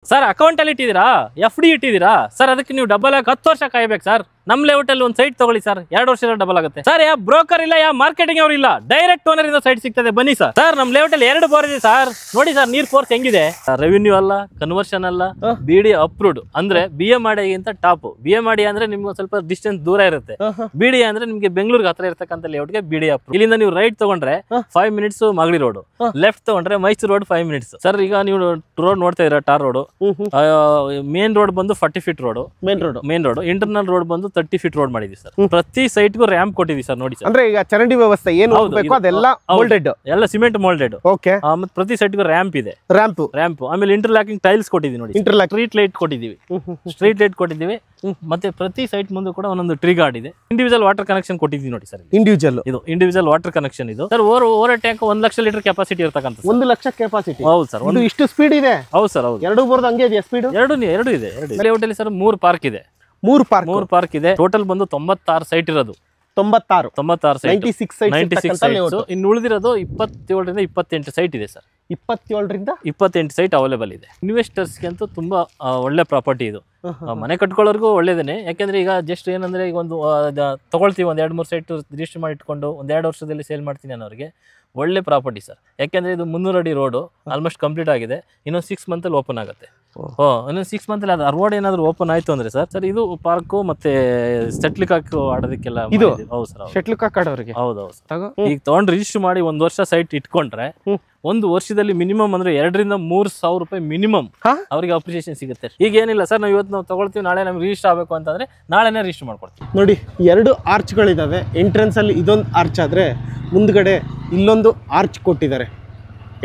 Sir account ಅಲ್ಲಿ ಇಟ್ಟಿದ್ದೀರಾ FD ಇಟ್ಟಿದ್ದೀರಾ sir ಅದಕ್ಕೆ ನೀವು ಡಬಲ್ ಆಗಿ 10 ವರ್ಷ ಕಾಯಬೇಕು ಸರ್ ನಮ್ಮ ಲೇಔಟ್ ಅಲ್ಲಿ ಒಂದು ಸೈಟ್ ತಗೊಳ್ಳಿ ಸರ್ 2 ವರ್ಷದ ಡಬಲ್ ಆಗುತ್ತೆ ಸರ್ ಯಾವ ಬ್ರೋಕರ್ ಇಲ್ಲ ಯಾವ ಮಾರ್ಕೆಟಿಂಗ್ ಅವರು ಇಲ್ಲ ಡೈರೆಕ್ಟ್ ಓನರ್ ಇಂದ ಸೈಟ್ ಸಿಗ್ತದೆ ಬನ್ನಿ ಸರ್ ಸರ್ ನಮ್ಮ ಲೇಔಟ್ ಅಲ್ಲಿ 2 ಬೋರ್ ಇದೆ ಸರ್ ನೋಡಿ ಸರ್ ನೀರ್ ಫೋರ್ಸ್ ಹೆಂಗಿದೆ ರೆವಿನ್ಯೂ ಅಲ್ಲ ಕನ್ವರ್ಷನ್ ಅಲ್ಲ BD ಅಪ್ರೂವ್ಡ್ ಅಂದ್ರೆ BMRDA ಗಿಂತ ಟಾಪ್ BMRDA ಅಂದ್ರೆ ನಿಮ್ಗೆ ಸ್ವಲ್ಪ ಡಿಸ್ಟೆನ್ಸ್ ದೂರ ಇರುತ್ತೆ BDA ಅಂದ್ರೆ ನಿಮ್ಗೆ ಬೆಂಗಳೂರಿಗೆ ಹತ್ರ ಇರತಕ್ಕಂತ ಲೇಔಟ್ ಗೆ BDA ಅಪ್ರೂವ್ ಇಲ್ಲಿಂದ ನೀವು ರೈಟ್ ತಗೊಂಡ್ರೆ 5 ಮಿನಿಟ್ಸ್ ಮಾಗಡಿ ರೋಡ್ ಲೆಫ್ಟ್ ತಗೊಂಡ್ರೆ ಮೈಸೂರು ರೋಡ್ 5 ಮಿನಿಟ್ಸ್ ಸರ್ ಈಗ ನೀವು ರೋಡ್ ನೋಡ್ತಾ ಇದ್ದೀರಾ ಟಾರ್ ರೋಡ್ ಮೇನ್ ರೋಡ್ ಬಂದು 40 feet road main road internal road ಬಂದು 30 ಫೀಟ್ ರೋಡ್ ಮಾಡಿದ್ವಿ ಸರ್ ಪ್ರತಿ ಸೈಟ್ ಗೂ ರ್ಯಾಂಪ್ ಕೊಟ್ಟಿದ್ವಿ ಸರ್ ನೋಡಿ ಸರ್ ಅಂದ್ರೆ ಈಗ ಚರಂಡಿ ವ್ಯವಸ್ಥೆ ಏನು ಹೋಗಬೇಕು ಅದೆಲ್ಲ ಮೋಲ್ಡೆಡ್ ಎಲ್ಲ ಸಿಮೆಂಟ್ ಮೋಲ್ಡೆಡ್ ಓಕೆ ಮತ್ತೆ ಪ್ರತಿ ಸೈಟ್ ಗೂ ರ್ಯಾಂಪ್ ಇದೆ ರ್ಯಾಂಪ್ ಆಮೇಲೆ ಇಂಟರ್ಲಾಕಿಂಗ್ ಟೈಲ್ಸ್ ಕೊಟ್ಟಿದ್ದೀವಿ ನೋಡಿ ಸ್ಟ್ರೀಟ್ ಲೈಟ್ ಕೊಟ್ಟಿದ್ದೀವಿ ಮತ್ತೆ ಪ್ರತಿ ಸೈಟ್ ಮುಂದೆ ಕೂಡ ಒಂದೊಂದು ಟ್ರೀ ಗಾರ್ಡ್ ಇದೆ ಇಂಡಿವಿಜುವಲ್ ವಾಟರ್ ಕನೆಕ್ಷನ್ ಕೊಟ್ಟಿದ್ದೀವಿ ನೋಡಿ ಸರ್ ಇಂಡಿವಿಜುವಲ್ ವಾಟರ್ ಕನೆಕ್ಷನ್ ಇದು sir over tank 1 lakh litre capacity ಇರತಕ್ಕಂತ 1 ಲಕ್ಷ ಕೆಪಾಸಿಟಿ ಹೌದು ಸರ್ ಒಂದು ಇಷ್ಟು ಸ್ಪೀಡ್ ಇದೆ ಹೌದು ಸರ್ ಹೌದು ಎರಡು ಬೋರ್ಡ್ ಹಂಗೆ ಇದೆ ಸ್ಪೀಡ್ ಎರಡು ಇದೆ ಲೇಔಟ್ ಅಲ್ಲಿ ಸರ್ 3 ಪಾರ್ಕ್ ಇದೆ 3 ಪಾರ್ಕ್ ಇದೆ ಟೋಟಲ್ ಬಂದು 96 ಸೈಟ್ ಇರೋದು 96 ಸೈಟ್ ಇನ್ನು ಉಳಿದಿರೋದು 27 ರಿಂದ 28 ಸೈಟ್ ಇದೆ ಸರ್ 27 ರಿಂದ 28 ಸೈಟ್ ಅವೈಲೇಬಲ್ ಇದೆ ಇನ್ವೆಸ್ಟರ್ಸ್ಗೆ ಅಂತೂ ತುಂಬಾ ಒಳ್ಳೆ ಪ್ರಾಪರ್ಟಿ ಇದು ಮನೆ ಕಟ್ಕೊಳ್ಳೋರ್ಗೂ ಒಳ್ಳೇದೇನೆ ಯಾಕೆಂದ್ರೆ ಈಗ ಜಸ್ಟ್ ಏನಂದ್ರೆ ಈಗ ಒಂದು ತಗೊಳ್ತೀವಿ ಒಂದ್ 2-3 ಸೈಟ್ ರಿಜಿಸ್ಟರ್ ಮಾಡಿ ಇಟ್ಕೊಂಡು ಒಂದ್ 2 ವರ್ಷದಲ್ಲಿ ಸೇಲ್ ಮಾಡ್ತೀನಿ ಅನ್ನೋರಿಗೆ ಒಳ್ಳೆ ಪ್ರಾಪರ್ಟಿ ಸರ್ ಯಾಕೆಂದ್ರೆ ಇದು 300 ಅಡಿ ರೋಡ್ ಆಲ್ಮೋಸ್ಟ್ ಕಂಪ್ಲೀಟ್ ಆಗಿದೆ ಇನ್ನೊಂದು 6 ಮಂತ್ ಅಲ್ಲಿ ಓಪನ್ ಆಗುತ್ತೆ ಇನ್ನೊಂದು 6 ಮಂತ್ ಅಲ್ಲಿ ಅದು ರೋಡ್ ಏನಾದ್ರು ಓಪನ್ ಆಯ್ತು ಅಂದ್ರೆ ಸರ್ ಇದು ಪಾರ್ಕ್ ಮತ್ತೆ ಸೆಟ್ಲಿಕ್ ಹಾಕಿ ಆಡೋದಕ್ಕೆಲ್ಲ ಹೌದು ಸರ್ ಶೆಟ್ಲಿಕ್ ಆಡೋರಿಗೆ ಹೌದು ಈಗ ತಗೊಂಡು ರಿಜಿಸ್ಟರ್ ಮಾಡಿ 1 ವರ್ಷ ಸೈಟ್ ಇಟ್ಕೊಂಡ್ರೆ 1 ವರ್ಷದಲ್ಲಿ ಮಿನಿಮಮ್ ಅಂದ್ರೆ 2 ರಿಂದ 3 ಸಾವಿರ ರೂಪಾಯಿ ಮಿನಿಮಮ್ ಅವ್ರಿಗೆ ಅಪ್ರಿಸಿಯೇಷನ್ ಸಿಗುತ್ತೆ ಈಗ ಏನಿಲ್ಲ ಸರ್ ನಾವು ಇವತ್ತು ನಾವು ತಗೊಳ್ತೀವಿ ನಾಳೆ ನಮ್ಗೆ ರಿಜಿಸ್ಟರ್ ಆಗಬೇಕು ಅಂತಂದ್ರೆ ನಾಳೆನೇ ರಿಜಿಸ್ಟರ್ ಮಾಡ್ಕೊಡ್ತೀವಿ ನೋಡಿ 2 ಆರ್ಚ್ಗಳಿದಾವೆ ಎಂಟ್ರೆನ್ಸ್ ಅಲ್ಲಿ ಇದೊಂದು ಆರ್ಚ್ ಆದ್ರೆ ಮುಂದ್ಗಡೆ ಇಲ್ಲೊಂದು ಆರ್ಚ್ ಕೊಟ್ಟಿದ್ದಾರೆ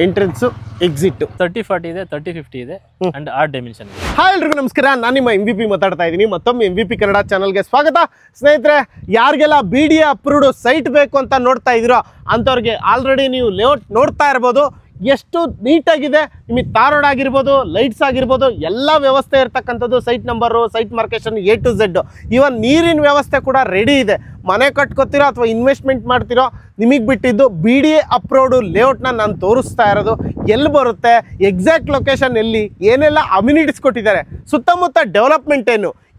ಎಂಟ್ರೆನ್ಸ್ ಎಕ್ಸಿಟ್ 30-40 ಇದೆ 30-50 ಇದೆ ಅಂಡ್ ಆರ್ಟ್ ಡೈಮೆನ್ಷನ್ ಇದೆ ಹಾಯ್ ಎಲ್ರಿಗೂ ನಮಸ್ಕಾರ ನಾನು ನಿಮ್ಮ MVP ಮಾತಾಡ್ತಾ ಇದ್ದೀನಿ ಮತ್ತೊಮ್ಮೆ MVP ಕನ್ನಡ ಚಾನಲ್ಗೆ ಸ್ವಾಗತ ಸ್ನೇಹಿತರೆ ಯಾರಿಗೆಲ್ಲ BDA ಅಪ್ರೂವ್ಡ್ ಸೈಟ್ ಬೇಕು ಅಂತ ನೋಡ್ತಾ ಇದ್ದೀರೋ ಅಂಥವ್ರಿಗೆ ಆಲ್ರೆಡಿ ನೀವು ಲೇಔಟ್ ನೋಡ್ತಾ ಇರ್ಬೋದು ಎಷ್ಟು ನೀಟಾಗಿದೆ ನಿಮಗೆ ತಾರ್ ರೋಡ್ ಆಗಿರ್ಬೋದು ಲೈಟ್ಸ್ ಆಗಿರ್ಬೋದು ಎಲ್ಲ ವ್ಯವಸ್ಥೆ ಇರ್ತಕ್ಕಂಥದ್ದು ಸೈಟ್ ನಂಬರು ಸೈಟ್ ಮಾರ್ಕೇಶನ್ A to Z ಈವನ್ ನೀರಿನ ವ್ಯವಸ್ಥೆ ಕೂಡ ರೆಡಿ ಇದೆ ಮನೆ ಕಟ್ಕೋತಿರೋ ಅಥವಾ ಇನ್ವೆಸ್ಟ್ಮೆಂಟ್ ಮಾಡ್ತಿರೋ ನಿಮಗೆ ಬಿಟ್ಟಿದ್ದು BDA ಅಪ್ರೂವ್ಡ್ ಲೇಔಟ್ನ ನಾನು ತೋರಿಸ್ತಾ ಇರೋದು ಎಲ್ಲಿ ಬರುತ್ತೆ ಎಕ್ಸಾಕ್ಟ್ ಲೊಕೇಶನ್ ಎಲ್ಲಿ ಏನೆಲ್ಲ ಅಮ್ಯುನಿಟೀಸ್ ಕೊಟ್ಟಿದ್ದಾರೆ ಸುತ್ತಮುತ್ತ ಡೆವಲಪ್ಮೆಂಟ್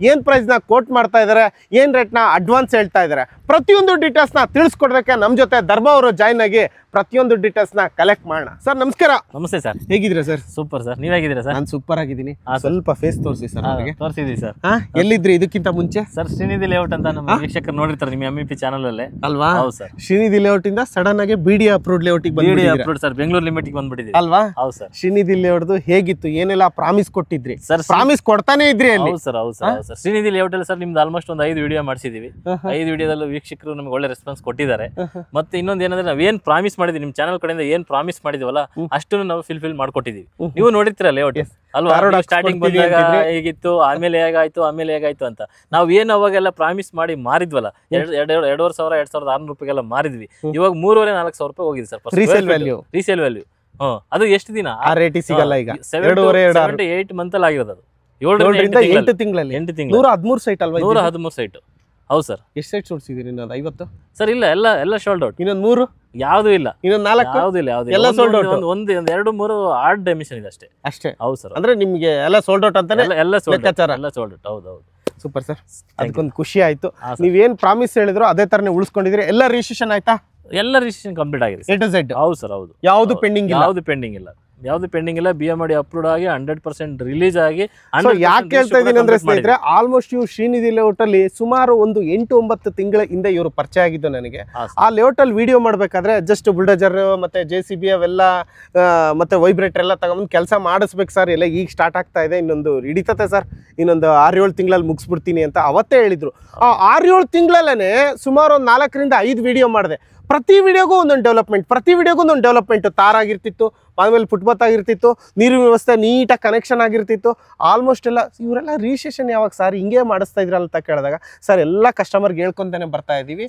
ಏನು ಪ್ರೈಸ್ನ ಕೋಟ್ ಮಾಡ್ತಾ ಇದ್ದಾರೆ ಏನು ರೇಟ್ನ ಅಡ್ವಾನ್ಸ್ ಹೇಳ್ತಾ ಇದ್ದಾರೆ ಪ್ರತಿಯೊಂದು ಡೀಟೇಲ್ಸ್ನ ತಿಳಿಸ್ಕೊಡೋದಕ್ಕೆ ನಮ್ಮ ಜೊತೆ ಧರ್ಮ ಅವರು ಜಾಯ್ನ್ ಆಗಿ ಪ್ರತಿಯೊಂದು ಡೀಟೇಲ್ಸ್ನ ಕಲೆಕ್ಟ್ ಮಾಡೋಣ ಸರ್ ನಮಸ್ಕಾರ ನಮಸ್ತೆ ಸರ್ ಹೇಗಿದ್ದೀರಾ ಸರ್ ಸೂಪರ್ ಸರ್ ನೀವು ಹೇಗಿದ್ದೀರಾ ಸರ್ ನಾನು ಸೂಪರ್ ಆಗಿದ್ದೀನಿ ಸ್ವಲ್ಪ ಫೇಸ್ ತೋರಿಸಿ ಸರ್ ಅವರಿಗೆ ತೋರಿಸಿದ್ದೀವಿ ಸರ್ ಎಲ್ಲಿದ್ರಿ ಇದಕ್ಕಿಂತ ಮುಂಚೆ ಸರ್ ಶ್ರೀನಿಧಿ ಲೇಔಟ್ ಅಂತ ನಮ್ಮ ವೀಕ್ಷಕರು ನೋಡಿರ್ತಾರೆ ನಿಮ್ಮ MVP ಚಾನಲ್ ಅಲ್ಲೇ ಅಲ್ವಾ ಹೌದು ಸರ್ ಶ್ರೀನಿಧಿ ಲೇಔಟ್ ಇಂದ ಸಡನ್ ಆಗಿ BDA approved layout BDA approved sir Bengaluru limit ಗೆ ಬಂದ್ಬಿಟ್ಟಿದೆ ಅಲ್ವಾ ಹೌದು ಸರ್ ಶ್ರೀನಿಧಿ ಲೇಔಟ್ದು ಹೇಗಿತ್ತು ಏನೆಲ್ಲ ಪ್ರಾಮಿಸ್ ಕೊಟ್ಟಿದ್ರಿ ಸರ್ ಪ್ರಾಮಿಸ್ ಕೊಡ್ತಾನೆ ಇದ್ರಿ ಅಲ್ಲಿ ಹೌದು ಸರ್ ಸರ್ ಶ್ರೀನಿಧಿ ಲೇಔಟ್ ಅಲ್ಲಿ ಸರ್ ನಿಮ್ದು ಆಲ್ಮೋಸ್ಟ್ ಒಂದು 5 ವಿಡಿಯೋ ಮಾಡಿಸಿದೀವಿ 5 ವಿಡಿಯೋದಲ್ಲೂ ವೀಕ್ಷಕರು ನಮಗೆ ಒಳ್ಳೆ ರೆಸ್ಪಾನ್ಸ್ ಕೊಟ್ಟಿದ್ದಾರೆ ಮತ್ತೆ ಇನ್ನೊಂದು ಏನಂದ್ರೆ ನಾವೇನ್ ಪ್ರಾಮಿಸ್ ಮಾಡಿದ್ವಿ ನಿಮ್ಮ ಚಾನಲ್ ಕಡೆಯಿಂದ ಏನ್ ಪ್ರಾಮಿಸ್ ಮಾಡಿದ್ವಲ್ಲ ಅಷ್ಟು ನಾವು ಫಿಲ್ಫಿಲ್ ಮಾಡ್ಕೊಟ್ಟಿದೀವಿ ನೀವು ನೋಡಿರ್ತೀರ ಲೇಔಟ್ ಅಲ್ವಾ ಸ್ಟಾರ್ಟಿಂಗ್ ಬಂದಾಗ ಹೇಗಿತ್ತು ಆಮೇಲೆ ಹೇಗಾಯ್ತು ಅಂತ ನಾವು ಏನು ಅವಾಗೆಲ್ಲ ಪ್ರಾಮಿಸ್ ಮಾಡಿ ಮಾರಿದ್ವಲ್ಲ 2,500-2,600 ರೂಪಾಯಿಗೆಲ್ಲ ಮಾರಿದ್ವಿ ಇವಾಗ 3,500-4,000 ರೂಪಾಯಿ ಹೋಗಿದೆ ಸರ್ ರೀಸೇಲ್ ವ್ಯಾಲ್ಯೂ ಅದು ಎಷ್ಟು ದಿನ ಆ ರೇಟ್ ಸಿಗಲ್ಲ ಈಗ 7-8 ಮಂತ್ ಅಲ್ಲಿ ಆಗಿರೋದು 8 ತಿಂಗಳಲ್ಲಿ 113 ಸೈಟ್ ಅಲ್ವಾ 113 ಸೈಟ್ ಹೌದು ಸರ್ ಎಷ್ಟು ಸೈಟ್ ಸೋಡ್ಸಿದೀರಿ ಇನ್ನೊಂದು 50 ಸರ್ ಇಲ್ಲ ಎಲ್ಲ ಸೋಲ್ಡ್ ಔಟ್ ಇನ್ನೊಂದು 3 ಯಾವುದು ಇಲ್ಲ ಇನ್ನೊಂದು 4 ಯಾವುದು ಇಲ್ಲ ಎಲ್ಲ ಸೋಲ್ಡ್ ಔಟ್ ಒಂದು 2-3 ಆರ್ಟ್ ಡೈಮೆನ್ಷನ್ ಇದೆ ಅಷ್ಟೇ ಹೌದು ಸರ್ ಅಂದ್ರೆ ನಿಮಗೆ ಎಲ್ಲ ಸೋಲ್ಡ್ ಔಟ್ ಅಂತಾನೆ ಎಲ್ಲ ಸೋಲ್ಡ್ ಔಟ್ ಹೌದು ಸೂಪರ್ ಸರ್ ಅದಕ್ಕೊಂದು ಖುಷಿ ಆಯ್ತು ನೀವೇನ್ ಪ್ರಾಮಿಸ್ ಹೇಳಿದ್ರು ಅದೇ ತರನೇ ಉಳಿಸ್ಕೊಂಡಿದ್ರಿ ಎಲ್ಲ ರಿಜಿಸ್ಟ್ರೇಷನ್ ಆಯ್ತಾ ಎಲ್ಲ ರಿಜಿಸ್ಟ್ರೇಷನ್ ಕಂಪ್ಲೀಟ್ ಆಗಿದೆ A to Z ಹೌದು ಸರ್ ಹೌದು ಯಾವುದು ಪೆಂಡಿಂಗ್ ಇಲ್ಲ BMRDA ಅಪ್ರೂವ್ಡ್ ಆಗಿ 100% ರಿಲೀಸ್ ಆಗಿ ಯಾಕೆ ಹೇಳ್ತಾ ಇದೀನಿ ಅಂದ್ರೆ ಸ್ನೇಹಿತರೆ ಆಲ್ಮೋಸ್ಟ್ ಇವು ಶ್ರೀನಿಧಿ ಲೇಔಟ್ ಅಲ್ಲಿ ಸುಮಾರು ಒಂದು 8-9 ತಿಂಗಳ ಹಿಂದೆ ಇವರು ಪರಿಚಯ ಆಗಿದ್ದು ನನಗೆ ಆ ಲೇಔಟ್ ಅಲ್ಲಿ ವಿಡಿಯೋ ಮಾಡ್ಬೇಕಾದ್ರೆ ಜಸ್ಟ್ ಬುಲ್ಡೋಜರ್ ಮತ್ತೆ JCB ಅವೆಲ್ಲ ಮತ್ತೆ ವೈಬ್ರೇಟರ್ ಎಲ್ಲ ತಗೊಂಡು ಕೆಲಸ ಮಾಡಿಸ್ಬೇಕು ಸರ್ ಎಲ್ಲ ಈಗ ಸ್ಟಾರ್ಟ್ ಆಗ್ತಾ ಇದೆ ಇನ್ನೊಂದು ಹಿಡಿತತೆ ಸರ್ ಇನ್ನೊಂದು 6-7 ತಿಂಗಳಲ್ಲಿ ಮುಗಿಸ್ಬಿಡ್ತೀನಿ ಅಂತ ಅವತ್ತೇ ಹೇಳಿದ್ರು ಆ 6-7 ತಿಂಗಳಲ್ಲೇ ಸುಮಾರು ಒಂದು 4-5 ವಿಡಿಯೋ ಮಾಡಿದೆ ಪ್ರತಿ ವಿಡಿಯೋಗೂ ಒಂದೊಂದು ಡೆವಲಪ್ಮೆಂಟ್ ತಾರ್ ಆಗಿರ್ತಿತ್ತು ಆಮೇಲೆ ಫುಟ್ಪಾತ್ ಆಗಿರ್ತಿತ್ತು ನೀರಿನ ವ್ಯವಸ್ಥೆ ನೀಟಾಗಿ ಕನೆಕ್ಷನ್ ಆಗಿರ್ತಿತ್ತು ಆಲ್ಮೋಸ್ಟ್ ಎಲ್ಲ ಇವರೆಲ್ಲ ರಿಜಿಸ್ಟ್ರೇಷನ್ ಯಾವಾಗ ಸರ್ ಹಿಂಗೆ ಮಾಡಿಸ್ತಾ ಇದ್ರಲ್ಲ ಅಂತ ಕೇಳಿದಾಗ ಸರ್ ಎಲ್ಲ ಕಸ್ಟಮರ್ಗೆ ಹೇಳ್ಕೊಂತಾನೆ ಬರ್ತಾ ಇದೀವಿ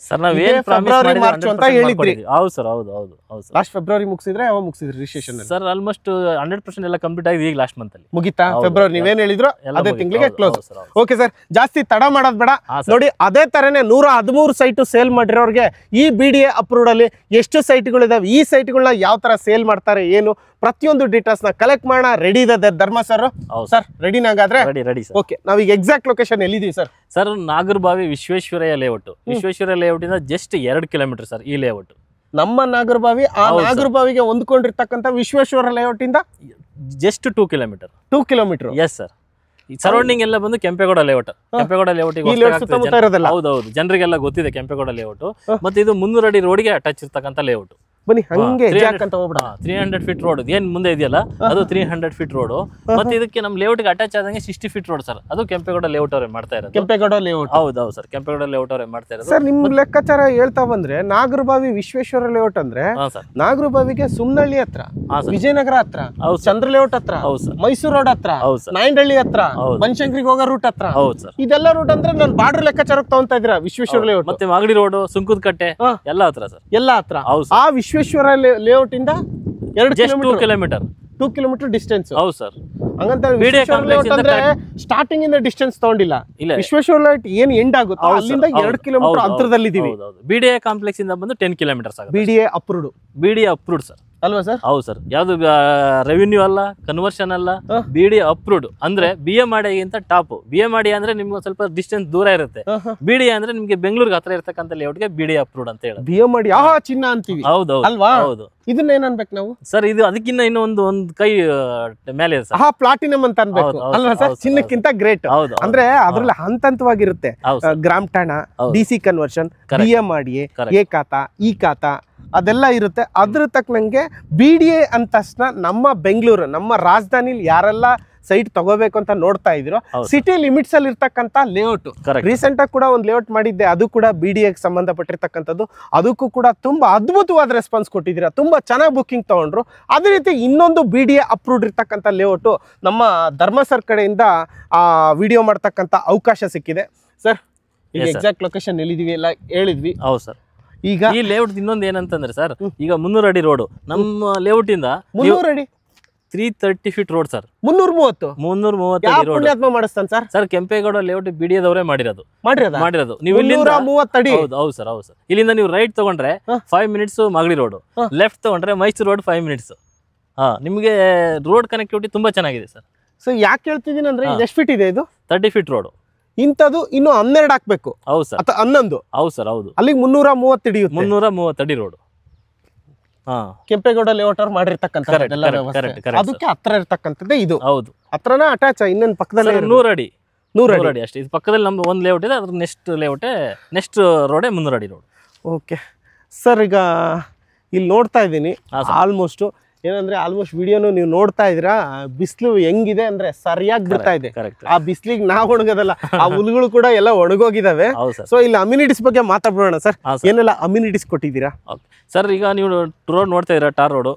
ಫೆಬ್ರವರಿ ಮಾರ್ಚ್ ಅಂತ ಹೇಳಿದ್ರಿ ಹೌದು ಸರ್ ಹೌದು ಲಾಸ್ಟ್ ಫೆಬ್ರವರಿ ಮುಗಿಸಿದ್ರೆ ಯಾವಾಗ ಮುಗಿಸಿದ್ರಿ ರಿಜಿಸ್ಟ್ರೇಷನ್ ಸರ್ ಆಲ್ಮೋಸ್ಟ್ 100% ಎಲ್ಲ ಕಂಪ್ಲೀಟ್ ಆಗಿದೆ ಈಗ ಲಾಸ್ಟ್ ಮಂತ್ ಅಲ್ಲಿ ಮುಗಿತಾ ಫೆಬ್ರವರಿ ನೀವೇನ್ ಹೇಳಿದ್ರು ಅದೇ ತಿಂಗಳಿಗೆ ಕ್ಲೋಸ್ ಓಕೆ ಸರ್ ಜಾಸ್ತಿ ತಡ ಮಾಡೋದು ಬೇಡ ನೋಡಿ ಅದೇ ತರನೇ 113 ಸೈಟ್ ಸೇಲ್ ಮಾಡಿರೋರಿಗೆ ಈ BDA ಅಪ್ರೂವ್ಡ್ ಅಲ್ಲಿ ಎಷ್ಟು ಸೈಟ್ಗಳಿದಾವೆ ಈ ಸೈಟ್ಗಳನ್ನ ಯಾವ ತರ ಸೇಲ್ ಮಾಡ್ತಾರೆ ಏನು ಪ್ರತಿಯೊಂದು ಡೀಟೇಲ್ಸ್ ನ ಕಲೆಕ್ಟ್ ಮಾಡೋಣ. ರೆಡಿ ಇದೆ ಧರ್ಮ ಸರ್? ಸರ್ ರೆಡಿನಾಗಾದ್ರೆ ರೆಡಿ ಸರ್. ಓಕೆ, ನಾವೀಗ ಎಕ್ಸಾಕ್ಟ್ ಲೊಕೇಶನ್ ಎಲ್ಲಿದ್ದೀವಿ sir? Sir Nagarbhavi Visvesvaraya layout. Visvesvaraya layout ಇಂದ ಜಸ್ಟ್ 2 ಕಿಲೋಮೀಟರ್ ಸರ್ ಈ ಲೇಔಟ್. ನಮ್ಮ ನಾಗರಬಾವಿ, ಆ ನಾಗರಬಾವಿಗೆ ಹೊಂದ್ಕೊಂಡಿರ್ತಕ್ಕಂಥ ವಿಶ್ವೇಶ್ವರ ಲೇಔಟ್ ಇಂದ just 2 kilometre. 2 kilometre. Yes sir. Surrounding ಎಲ್ಲ ಬಂದು ಕೆಂಪೇಗೌಡ ಲೇಔಟ್. ಕೆಂಪೇಗೌಡ ಲೇಔಟ್ ಹೌದೌದು, ಜನರಿಗೆಲ್ಲ ಗೊತ್ತಿದೆ ಕೆಂಪೇಗೌಡ ಲೇಔಟ್. ಮತ್ತೆ ಇದು 300 ಅಡಿ ರೋಡ್ಗೆ ಅಟ್ಯಾಚ್ ಇರ್ತಕ್ಕಂಥ ಲೇಔಟ್. ಬನ್ನಿ ಹಂಗೆ 300 ಫೀಟ್ ರೋಡ್ ಏನ್ ಮುಂದೆ ಇದೆಯಲ್ಲ ಅದು 300 ಫೀಟ್ ರೋಡ್. ಮತ್ತೆ ಇದಕ್ಕೆ ನಮ್ಮ ಲೇಔಟ್ ಗೆ ಅಟ್ಯಾಚ್ ಆದಂಗೆ 60 ಫೀಟ್ ರೋಡ್ ಸರ್. ಅದು ಕೆಂಪೇಗೌಡ ಲೇಔಟ್ ಅವರೇ ಮಾಡ್ತಾ ಇರೋದು. ಕೆಂಪೇಗೌಡ ಲೇಔಟ್. ಹೌದು ಸರ್, ಕೆಂಪೇಗೌಡ ಲೇಔಟ್ ಅವರೇ ಮಾಡ್ತಾ ಇರೋದು. ಸರ್ ನಿಮ್ ಲೆಕ್ಕಾಚಾರ ಹೇಳ್ತಾ ಬಂದ್ರೆ ನಾಗರಬಾವಿ ವಿಶ್ವೇಶ್ವರ ಲೇಔಟ್ ಅಂದ್ರೆ ನಾಗರಬಾವಿಗೆ ಸುಮ್ನಹಳ್ಳಿ ಹತ್ರ, ವಿಜಯನಗರ ಹತ್ರ, ಚಂದ್ರ ಲೇಔಟ್ ಹತ್ರ, ಮೈಸೂರು ರೋಡ್ ಹತ್ರ, ನಾಯಂಡಹಳ್ಳಿ ಹತ್ರ, ಬನಶಂಕರಿಗೆ ಹೋಗೋ ರೂಟ್ ಹತ್ರ. ಹೌದು ಸರ್. ಇದೆಲ್ಲ ರೂಟ್ ಅಂದ್ರೆ ನಾನು ಬಾರ್ಡರ್ ಲೆಕ್ಕಾಚಾರಕ್ಕೆ ತಗೊಂತಾ ಇದ್ದೀರಾ ವಿಶ್ವೇಶ್ವರ ಲೇಔಟ್. ಮತ್ತೆ ಮಾಗಡಿ ರೋಡ್, ಸುಂಕದಕಟ್ಟೆ ಎಲ್ಲ ಹತ್ರ ಸರ್. ಎಲ್ಲ ಹತ್ರ. ಆ ವಿಶ್ವೇಶ್ವರ ಲೇಔಟ್ ಇಂದ 2 ಕಿಲೋಮೀಟರ್ 2 ಕಿಲೋಮೀಟರ್ ಡಿಸ್ಟೆನ್ಸ್. ಹೌದು ಸರ್. ಹಂಗಂತ ಸ್ಟಾರ್ಟಿಂಗ್ ಇಂದ ಡಿಸ್ಟೆನ್ಸ್ ತಗೊಂಡಿಲ್ಲ. ವಿಶ್ವೇಶ್ವರ ಲೇಔಟ್ ಏನ್ ಎಂಡ್ ಆಗುತ್ತೋ ಅಲ್ಲಿಂದ 2 ಕಿಲೋಮೀಟರ್ ಅಂತರದಲ್ಲಿ ಇದೀವಿ. ಬಿಡಿಎ ಕಾಂಪ್ಲೆಕ್ಸ್ ಇಂದ ಬಂದು 10 ಕಿಲೋಮೀಟರ್ಸ್ ಆಗುತ್ತೆ. ಬಿಡಿಎ ಅಪ್ರೂವ್ಡ್ ಸರ್ ಅಲ್ವಾ ಸರ್? ಹೌದು ಸರ್. ಯಾವ್ದು ರೆವಿನ್ಯೂ ಅಲ್ಲ, ಕನ್ವರ್ಷನ್ ಅಲ್ಲ, ಬಿಡಿಎ ಅಪ್ರೂವ್ಡ್ ಅಂದ್ರೆ BMRDA ಗಿಂತ ಟಾಪ್. BMRDA ಅಂದ್ರೆ ನಿಮ್ಗೆ ಸ್ವಲ್ಪ ಡಿಸ್ಟೆನ್ಸ್ ದೂರ ಇರುತ್ತೆ. BDA ಅಂದ್ರೆ ನಿಮ್ಗೆ ಬೆಂಗಳೂರಿಗೆ ಹತ್ರ ಇರ್ತಕ್ಕಂಥ ಲೇಔಟ್ಗೆ BDA ಅಪ್ರೂವ್ಡ್ ಅಂತ ಹೇಳಿ. BMRDA ಚಿನ್ನ ಅಂತೀವಿ. ಹೌದು ಅಲ್ವಾ? ಹೌದು. ಇದನ್ನ ಏನ್ ಅನ್ಬೇಕು ನಾವು ಸರ್? ಇದು ಅದಕ್ಕಿಂತ ಇನ್ನೂ ಒಂದು ಕೈ ಮೇಲೆ ಇದೆ ಸರ್. ಪ್ಲಾಟಿನಂ ಅಂತ ಅನ್ಬೇಕು ಅಲ್ವಾ ಸರ್? ಚಿನ್ನಕ್ಕಿಂತ ಗ್ರೇಟ್ ಅಂದ್ರೆ ಅದ್ರಲ್ಲಿ ಹಂತವಾಗಿರುತ್ತೆ. ಗ್ರಾಮ್ ಠಾಣ, DC conversion, BMRDA, A khata, E ಖಾತಾ ಅದೆಲ್ಲ ಇರುತ್ತೆ. ಅದ್ರ ತಕ್ಕನಂಗೆ BDA ಅಂದ ತಕ್ಷಣ ನಮ್ಮ ಬೆಂಗಳೂರು, ನಮ್ಮ ರಾಜಧಾನಿಲಿ ಯಾರೆಲ್ಲ ಸೈಟ್ ತಗೋಬೇಕು ಅಂತ ನೋಡ್ತಾ ಇದ್ರು, ಸಿಟಿ ಲಿಮಿಟ್ಸ್ ಅಲ್ಲಿ ಇರ್ತಕ್ಕಂಥ ಲೇಔಟ್. ರೀಸೆಂಟ್ ಆಗಿ ಕೂಡ ಒಂದು ಲೇಔಟ್ ಮಾಡಿದ್ದೆ, ಅದು ಕೂಡ BDA ಗೆ ಸಂಬಂಧಪಟ್ಟಿರ್ತಕ್ಕಂಥದ್ದು. ಅದಕ್ಕೂ ಕೂಡ ತುಂಬಾ ಅದ್ಭುತವಾದ ರೆಸ್ಪಾನ್ಸ್ ಕೊಟ್ಟಿದ್ದೀರಾ, ತುಂಬಾ ಚೆನ್ನಾಗಿ ಬುಕ್ಕಿಂಗ್ ತಗೊಂಡ್ರು. ಅದೇ ರೀತಿ ಇನ್ನೊಂದು BDA ಅಪ್ರೂವ್ಡ್ ಇರ್ತಕ್ಕಂಥ ಲೇಔಟ್ ನಮ್ಮ ಧರ್ಮ ಸರ್ ಕಡೆಯಿಂದ ವಿಡಿಯೋ ಮಾಡ್ತಕ್ಕಂಥ ಅವಕಾಶ ಸಿಕ್ಕಿದೆ. ಸರ್ ಈಗ ಎಕ್ಸಾಕ್ಟ್ ಲೊಕೇಶನ್ ಎಲ್ಲಿದೀವಿ ಎಲ್ಲ ಹೇಳಿದ್ವಿ. ಹೌದು ಸರ್. ಈಗ ಈ ಲೇಔಟ್ ಇನ್ನೊಂದು ಏನಂತಂದ್ರೆ ಸರ್, ಈಗ 300 ಅಡಿ ರೋಡ್ ನಮ್ಮ ಲೇಔಟ್ ಇಂದ 300 ಅಡಿ 330 ಫೀಟ್ ರೋಡ್ ಸರ್. 330 ಅಡಿ ರೋಡ್ ಮಾಡಿಸ್ತಾನೆ sir. Sir Kempegowda layout BDA ದವರೇ ಮಾಡಿರೋದು. ನೀವು 330 ಅಡಿ. ಹೌದು ಸರ್. ಹೌದು ಸರ್. ಇಲ್ಲಿಂದ ನೀವು ರೈಟ್ ತಗೊಂಡ್ರೆ 5 ಮಿನಿಟ್ಸ್ ಮಾಗಡಿ ರೋಡ್, ಲೆಫ್ಟ್ ತಗೊಂಡ್ರೆ ಮೈಸೂರು ರೋಡ್ 5 ಮಿನಿಟ್ಸ್. ನಿಮಗೆ ರೋಡ್ ಕನೆಕ್ಟಿವಿಟಿ ತುಂಬಾ ಚೆನ್ನಾಗಿದೆ ಸರ್. ಸೊ ಯಾಕೆ ಹೇಳ್ತಿದ್ದೀನಿ ಅಂದ್ರೆ ಇದು ಎಷ್ಟು ಫೀಟ್ ಇದೆ? ಇದು 30 ಫೀಟ್ ರೋಡ್. ಇಂಥದ್ದು ಇನ್ನು 12 ಹಾಕ್ಬೇಕು. ಹೌದು ಸರ್. 11. ಹೌದು ಸರ್. ಹೌದು. ಅಲ್ಲಿಗೆ 330 ಅಡಿ. 330 ಅಡಿ ರೋಡ್. ಕೆಂಪೇಗೌಡ ಲೇಔಟ್ ಅವ್ರು ಮಾಡಿರ್ತಕ್ಕಂಥ ಅದಕ್ಕೆ ಹತ್ರ ಇರ್ತಕ್ಕಂಥದ್ದೇ ಇದು. ಹೌದು. ಹತ್ರನ ಅಟ್ಯಾಚ್ ಇನ್ನೊಂದು ಪಕ್ಕದಲ್ಲಿ 100 ಅಡಿ ಅಷ್ಟೇ. ಇದು ಪಕ್ಕದಲ್ಲಿ ನಮ್ದು ಒಂದು ಲೇಔಟ್ ಇದೆ, ಅದ್ರ ನೆಕ್ಸ್ಟ್ ರೋಡೇ 300 ಅಡಿ ರೋಡ್. ಓಕೆ ಸರ್, ಈಗ ಇಲ್ಲಿ ನೋಡ್ತಾ ಇದ್ದೀನಿ ಆಲ್ಮೋಸ್ಟ್ ಏನಂದ್ರೆ ಆಲ್ಮೋಸ್ಟ್ ವಿಡಿಯೋನು ನೀವು ನೋಡ್ತಾ ಇದ್ದೀರಾ. ಬಿಸಿಲು ಹೆಂಗಿದೆ ಅಂದ್ರೆ ಸರಿಯಾಗಿ ಬಿಡ್ತಾ ಇದೆ. ಆ ಬಿಸಿಲಿಗೆ ನಾವು ಒಣಗೋದಲ್ಲ, ಆ ಹುಲ್ಗಳು ಕೂಡ ಎಲ್ಲ ಒಣಗೋಗಿದಾವೆ. ಸೊ ಇಲ್ಲಿ ಅಮ್ಯುನಿಟೀಸ್ ಬಗ್ಗೆ ಮಾತಾಡೋಣ ಸರ್. ಏನೆಲ್ಲ ಅಮ್ಯುನಿಟೀಸ್ ಕೊಟ್ಟಿದ್ದೀರಾ ಸರ್? ಈಗ ನೀವು ರೋಡ್ ನೋಡ್ತಾ ಇದ್ದೀರಾ, ಟಾರ್ ರೋಡ್.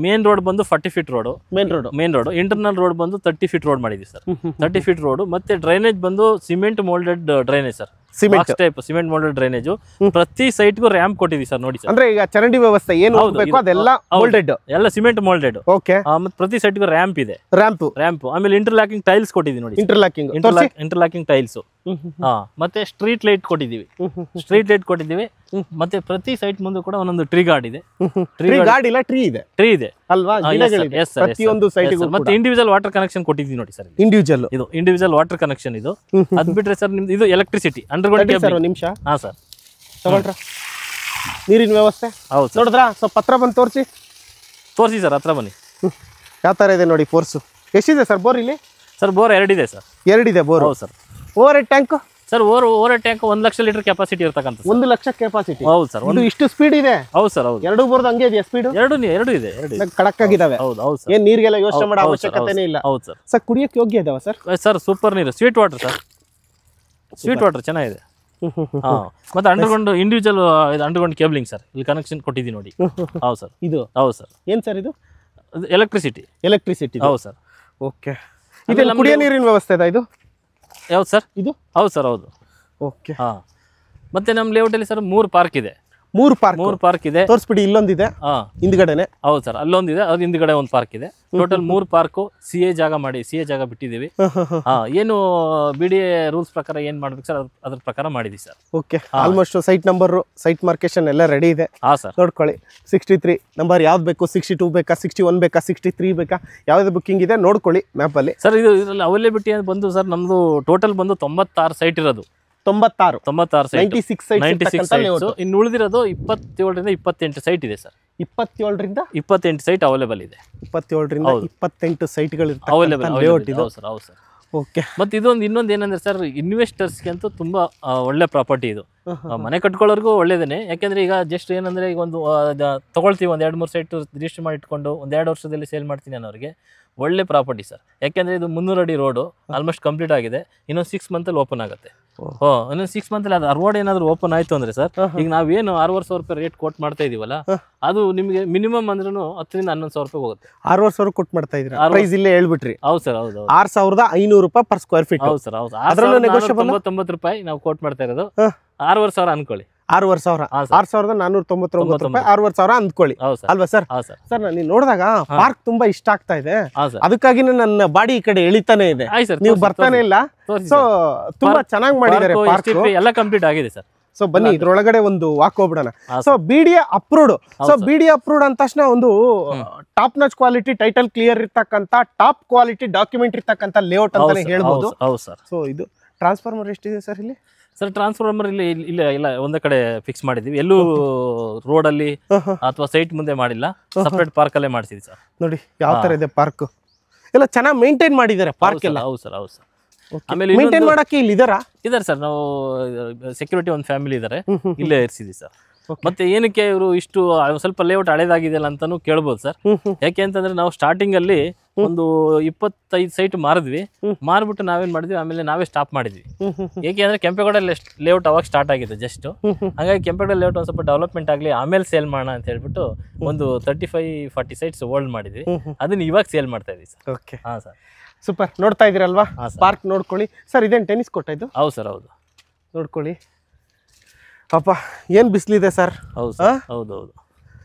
ಮೇನ್ ರೋಡ್ ಬಂದು 40 feet road. Main road. Internal road ಬಂದು 30 ಫೀಟ್ ರೋಡ್ ಮಾಡಿದ್ವಿ ಸರ್. 30 feet road. ಮತ್ತೆ ಡ್ರೈನೇಜ್ ಬಂದು cement moulded drainage sir. Cement moulded drainage. ಪ್ರತಿ ಸೈಟ್ಗೂ ರ್ಯಾಂಪ್ ಕೊಟ್ಟಿದ್ವಿ ಸರ್. ನೋಡಿ ಸರ್, ಅಂದ್ರೆ ಈಗ ಚರಂಡಿ ವ್ಯವಸ್ಥೆ ಏನು ಹೋಗಬೇಕು ಅದೆಲ್ಲ ಮೋಲ್ಡೆಡ್, ಎಲ್ಲ ಸಿಮೆಂಟ್ ಮೋಲ್ಡೆಡ್. ಓಕೆ. ಮತ್ತೆ ಪ್ರತಿ ಸೈಟ್ಗೂ ರ್ಯಾಂಪ್ ಇದೆ. ರ್ಯಾಂಪ್. ಆಮೇಲೆ ಇಂಟರ್ಲಾಕಿಂಗ್ ಟೈಲ್ಸ್ ಕೊಟ್ಟಿದ್ವಿ ನೋಡಿ. Interlocking tiles. ಮತ್ತೆ ಸ್ಟ್ರೀಟ್ ಲೈಟ್ ಕೊಟ್ಟಿದ್ದೀವಿ. ಮತ್ತೆ ಪ್ರತಿ ಸೈಟ್ ಮುಂದೆ ಕೂಡ ಒಂದೊಂದು ಟ್ರೀ ಗಾರ್ಡ್ ಇದೆ. ಟ್ರೀ ಇದೆ ಅಲ್ವಾ? ಪ್ರತಿಯೊಂದು ಸೈಟ್. ಮತ್ತೆ ಇಂಡಿವಿಜುವಲ್ ವಾಟರ್ ಕನೆಕ್ಷನ್ ಕೊಟ್ಟಿದ್ದೀವಿ ನೋಡಿ ಸರ್. ಇಂಡಿವಿಜುವಲ್ ವಾಟರ್ ಕನೆಕ್ಷನ್ ಇದು. ಅದ್ ಬಿಟ್ರೆ ಸರ್ ನಿಮ್ದು ಇದು ಎಲೆಕ್ಟ್ರಿಸಿಟಿ ಅಂಡರ್ಗ್ರೌಂಡ್ ಕೇಬಲ್. ನಿಮಿಷ. ಸರ್ ತಗೊಳ್ರ ನೀರಿನ ವ್ಯವಸ್ಥೆ. ಹೌದು ನೋಡಿದ್ರಾ? ಸ್ವಲ್ಪ ಹತ್ರ ಬಂದು ತೋರಿಸಿ ಸರ್. ಹತ್ರ ಬನ್ನಿ. ಯಾವ ತರ ಇದೆ ನೋಡಿ ಫೋರ್ಸು. ಎಷ್ಟಿದೆ ಸರ್ ಬೋರ್ ಇಲ್ಲಿ? ಸರ್ ಬೋರ್ 2 ಇದೆ ಸರ್. 2 ಇದೆ ಬೋರ್. ಹೌದು sir. Over head tank sir. Over head tank 1 lakh litre capacity ಇರ್ತಕ್ಕಂಥ. 1 ಲಕ್ಷ ಕೆಪಾಸಿಟಿ. ಹೌದು ಸರ್. ಇದು ಇಷ್ಟು ಸ್ಪೀಡ್ ಇದೆ? ಹೌದು ಸರ್. ಹೌದು. 2 ಬೋರ್ದು ಹಂಗೆ ಇದೆಯಾ ಸ್ಪೀಡ್? 2 ಇದೆ. ಕಡಕ್ ಆಗಿದಾವೆ. ಹೌದು ಸರ್. ಏನ್ ನೀರಿಗೆಲ್ಲ ಯೋಚನೆ ಮಾಡೋ ಅವಶ್ಯಕತೆನೇ ಇಲ್ಲ. ಹೌದು ಸರ್. ಸರ್ ಕುಡಿಯಕ್ಕೆ ಯೋಗ್ಯ ಇದಾವ ಸರ್? ಸರ್ ಸೂಪರ್ ನೀರು. Sweet water sir. Sweet water ಚೆನ್ನಾಗಿದೆ. ಮತ್ತೆ underground individual underground cabling sir. ಇಲ್ಲಿ ಕನೆಕ್ಷನ್ ಕೊಟ್ಟಿದ್ದೀವಿ ನೋಡಿ. ಹೌದು ಸರ್. ಇದು ಹೌದು ಸರ್. ಏನ್ ಸರ್ ಇದು? ಎಲೆಕ್ಟ್ರಿಸಿಟಿ. ಹೌದು ಸರ್. ಓಕೆ. ಇದೆಲ್ಲ ಕುಡಿಯೋ ನೀರಿನ ವ್ಯವಸ್ಥೆ ಇದೆ ಇದು? ಯಾವ್ದು ಸರ್ ಇದು? ಹೌದು ಸರ್. ಹೌದು. ಓಕೆ. ಮತ್ತೆ ನಮ್ಮ ಲೇಔಟಲ್ಲಿ ಸರ್ 3 ಪಾರ್ಕ್ ಇದೆ. ಮೂರು ಪಾರ್ಕ್ ಇದೆ. ತೋರಿಸ್ಬಿಡಿ, ಇಲ್ಲೊಂದಿದೆ ಹಿಂದ್ಗಡೆನೆ. ಹೌದು ಸರ್, ಅಲ್ಲೊಂದಿದೆ, ಅದ್ರ ಹಿಂದ್ಗಡೆ ಒಂದು ಪಾರ್ಕ್ ಇದೆ. ಟೋಟಲ್ 3 ಪಾರ್ಕ್ ಸಿಎ ಜಾಗ ಬಿಟ್ಟಿದೀವಿ. ಏನು BDA ರೂಲ್ಸ್ ಪ್ರಕಾರ ಏನ್ ಮಾಡ್ಬೇಕು ಸರ್ ಅದ್ರ ಪ್ರಕಾರ ಮಾಡಿದೀವಿ sir. Okay, almost site number, site ಮಾರ್ಕೇಶನ್ ಎಲ್ಲ ರೆಡಿ ಇದೆ. ಸರ್ ನೋಡ್ಕೊಳ್ಳಿ. 63 ನಂಬರ್ ಯಾವ್ದು ಬೇಕು, 62 ಬೇಕಾ, 61 ಬೇಕಾ, 63 ಬೇಕಾ, ಯಾವ್ದು ಬುಕ್ಕಿಂಗ್ ಇದೆ ನೋಡ್ಕೊಳ್ಳಿ ಮ್ಯಾಪ್ ಅಲ್ಲಿ ಸರ್. ಇದ್ರಲ್ಲಿ ಅವೈಲೇಬಿಲಿಟಿ ಬಂದು ಸರ್ ನಮ್ದು ಟೋಟಲ್ ಬಂದು 96 ಸೈಟ್ ಇರೋದು. 96 ಸೈಟ್, 96 ಸೈಟ್ಸ್. ಇನ್ನು ಉಳಿದಿರೋದು 27ರಿಂದ 28 ಸೈಟ್ ಇದೆ ಸರ್. 27ರಿಂದ 28 ಸೈಟ್ ಅವೈಲೇಬಲ್ ಇದೆ. 27ರಿಂದ 28 ಸೈಟ್ಗಳು ಅವೈಲೇಬಲ್ ಲೇಔಟ್ ಇದೆ. ಹೌದು ಸರ್. ಓಕೆ. ಮತ್ತೆ ಇನ್ನೊಂದು ಏನಂದ್ರೆ ಸರ್, ಇನ್ವೆಸ್ಟರ್ಸ್ಗೆ ಅಂತೂ ತುಂಬಾ ಒಳ್ಳೆ ಪ್ರಾಪರ್ಟಿ ಇದು. ಮನೆ ಕಟ್ಕೊಳ್ಳೋರ್ಗೂ ಒಳ್ಳೇದೇನೆ. ಯಾಕೆಂದ್ರೆ ಈಗ ಜಸ್ಟ್ ಏನಂದ್ರೆ ಈಗ ಒಂದು ತಗೊಳ್ತೀವಿ, 1-2-3 ಸೈಟ್ ರಿಜಿಸ್ಟರ್ ಮಾಡಿ ಇಟ್ಕೊಂಡು 1-2 ವರ್ಷದಲ್ಲಿ ಸೇಲ್ ಮಾಡ್ತೀನಿ ಅನ್ನೋರಿಗೆ ಒಳ್ಳೆ ಪ್ರಾಪರ್ಟಿ ಸರ್. ಯಾಕೆಂದ್ರೆ ಇದು 300 ಅಡಿ ರೋಡು ಆಲ್ಮೋಸ್ಟ್ ಕಂಪ್ಲೀಟ್ ಆಗಿದೆ. ಇನ್ನೊಂದು 6 ಮಂತಲ್ಲಿ ಓಪನ್ ಆಗುತ್ತೆ. ಇನ್ನೊಂದು 6 ಮಂತಲ್ಲಿ ಅದು ರೋಡ್ ಏನಾದ್ರು ಓಪನ್ ಆಯ್ತು ಅಂದ್ರೆ ಸರ್, ಈಗ ನಾವೇನು 6,500 ರೂಪಾಯಿ ರೇಟ್ ಕೊಟ್ಟು ಮಾಡ್ತಾ ಇದೀವಲ್ಲ, ಅದು ನಿಮಗೆ ಮಿನಿಮಮ್ ಅಂದ್ರೂ 10,000ರಿಂದ 11,000 ರೂಪಾಯಿ ಹೋಗುತ್ತೆ. 6,500 ಕೊಟ್ಟು ಮಾಡ್ತಾ ಇದ್ದೀರಾ? ಪ್ರೈಸ್ ಇಲ್ಲೇ ಹೇಳ್ಬಿಟ್ರಿ. ಹೌದು ಸರ್, ಹೌದು. 6,500 ರೂಪಾಯಿ ಪರ್ ಸ್ಕ್ವೇರ್ ಫೀಟ್. ಹೌದು ಸರ್, ಹೌದು. 6,499 ರೂಪಾಯಿ ನಾವು ಕೋಟ್ ಮಾಡ್ತಾ ಇರೋದು. 6,500 ಅನ್ಕೊಳ್ಳಿ. 6,500, 6,499 ರೂಪಾಯಿ, 6,500 ಅಂದ್ಕೊಳ್ಳಿ ಅಲ್ವಾ ಸರ್? ಸರ್ ನಾನು ನೋಡಿದಾಗ ಪಾರ್ಕ್ ತುಂಬಾ ಇಷ್ಟ ಆಗ್ತಾ ಇದೆ, ಅದಕ್ಕಾಗಿ ನನ್ನ ಬಾಡಿ ಈ ಕಡೆ ಎಳಿತಾನೆ ಇದೆ. ನೀವು ಬರ್ತಾನೆ ಇಲ್ಲ. ಸೊ ತುಂಬಾ ಚೆನ್ನಾಗಿ ಮಾಡಿದ್ದಾರೆ ಪಾರ್ಕ್, ಎಲ್ಲ ಕಂಪ್ಲೀಟ್ ಆಗಿದೆ ಸರ್. ಸೊ ಬನ್ನಿ ಇದ್ರೊಳಗಡೆ ಒಂದು ವಾಕ್ ಹೋಗ್ಬಿಡೋಣ. So BDA approved. So BDA approved ಅಂದ ತಕ್ಷಣ ಒಂದು top notch quality, title clear ಇರ್ತಕ್ಕಂತ, ಟಾಪ್ ಕ್ವಾಲಿಟಿ ಡಾಕ್ಯುಮೆಂಟ್ ಇರ್ತಕ್ಕಂತ ಲೇಔಟ್ ಅಂತಾನೆ ಹೇಳ್ಬೋದು. ಸೊ ಇದು ಟ್ರಾನ್ಸ್ಫಾರ್ಮರ್ ಎಷ್ಟಿದೆ ಸರ್ ಇಲ್ಲಿ? ಸರ್ ಟ್ರಾನ್ಸ್ಫಾರ್ಮರ್ ಇಲ್ಲ ಒಂದೇ ಕಡೆ ಫಿಕ್ಸ್ ಮಾಡಿದೀವಿ. ಎಲ್ಲೂ ರೋಡ್ ಅಲ್ಲಿ ಅಥವಾ ಸೈಟ್ ಮುಂದೆ ಮಾಡಿಲ್ಲ, ಸಪರೇಟ್ ಪಾರ್ಕ್ ಅಲ್ಲೇ ಮಾಡಿಸಿದ್ವಿ ಸರ್. ನೋಡಿ ಯಾವ ತರ ಇದೆ ಪಾರ್ಕ್, ಎಲ್ಲ ಚೆನ್ನಾಗಿ ಮೇಂಟೈನ್ ಮಾಡಿದ್ದಾರೆ ಪಾರ್ಕ್ ಎಲ್ಲ. ಹೌದು ಸರ್, ಹೌದು ಸರ್. ಆಮೇಲೆ ಮೇಂಟೈನ್ ಮಾಡಕ್ಕೆ ಇಲ್ಲಿ ಇದಾರೆ ಸರ್. ನಾವು ಸೆಕ್ಯೂರಿಟಿ ಒಂದು ಫ್ಯಾಮಿಲಿ ಇದಾರೆ, ಇಲ್ಲೇ ಇರಿಸಿದ್ವಿ ಸರ್. ಮತ್ತೆ ಏನಕ್ಕೆ ಇವರು ಇಷ್ಟು ಸ್ವಲ್ಪ ಲೇಔಟ್ ಹಳೇದಾಗಿದೆಯಲ್ಲ ಅಂತಾನು ಕೇಳ್ಬೋದು ಸರ್. ಯಾಕೆ ಅಂತಂದ್ರೆ ನಾವು ಸ್ಟಾರ್ಟಿಂಗ್ ಅಲ್ಲಿ ಒಂದು 25 ಸೈಟ್ ಮಾರ್ಬಿಟ್ಟು ನಾವೇನ್ ಮಾಡಿದ್ವಿ, ಆಮೇಲೆ ನಾವೇ ಸ್ಟಾಪ್ ಮಾಡಿದ್ವಿ. ಏಕೆ ಅಂದ್ರೆ ಕೆಂಪೇಗೌಡ ಲೇಔಟ್ ಅವಾಗ ಸ್ಟಾರ್ಟ್ ಆಗಿದೆ ಜಸ್ಟ್. ಹಾಗಾಗಿ ಕೆಂಪೇಗೌಡ ಲೇಔಟ್ ಒಂದು ಸ್ವಲ್ಪ ಡೆವಲಪ್ಮೆಂಟ್ ಆಗಲಿ, ಆಮೇಲೆ ಸೇಲ್ ಮಾಡೋಣ ಅಂತ ಹೇಳ್ಬಿಟ್ಟು ಒಂದು 35-40 ಸೈಟ್ಸ್ ಹೋಲ್ಡ್ ಮಾಡಿದ್ವಿ. ಅದನ್ನ ಇವಾಗ ಸೇಲ್ ಮಾಡ್ತಾ ಇದೀವಿ ಸರ್. ಓಕೆ, ಹಾ ಸರ್, ಸೂಪರ್. ನೋಡ್ತಾ ಇದೀರಲ್ವಾ ಪಾರ್ಕ್, ನೋಡ್ಕೊಳ್ಳಿ ಸರ್. ಇದೇನು ಟೆನ್ನಿಸ್ ಕೋರ್ಟ್ ಇದು? ಹೌದು ಸರ್, ಹೌದು. ನೋಡ್ಕೊಳ್ಳಿ. ಅಪ್ಪ ಏನ್ ಬಿಸಿಲಿದೆ ಸರ್. ಹೌದು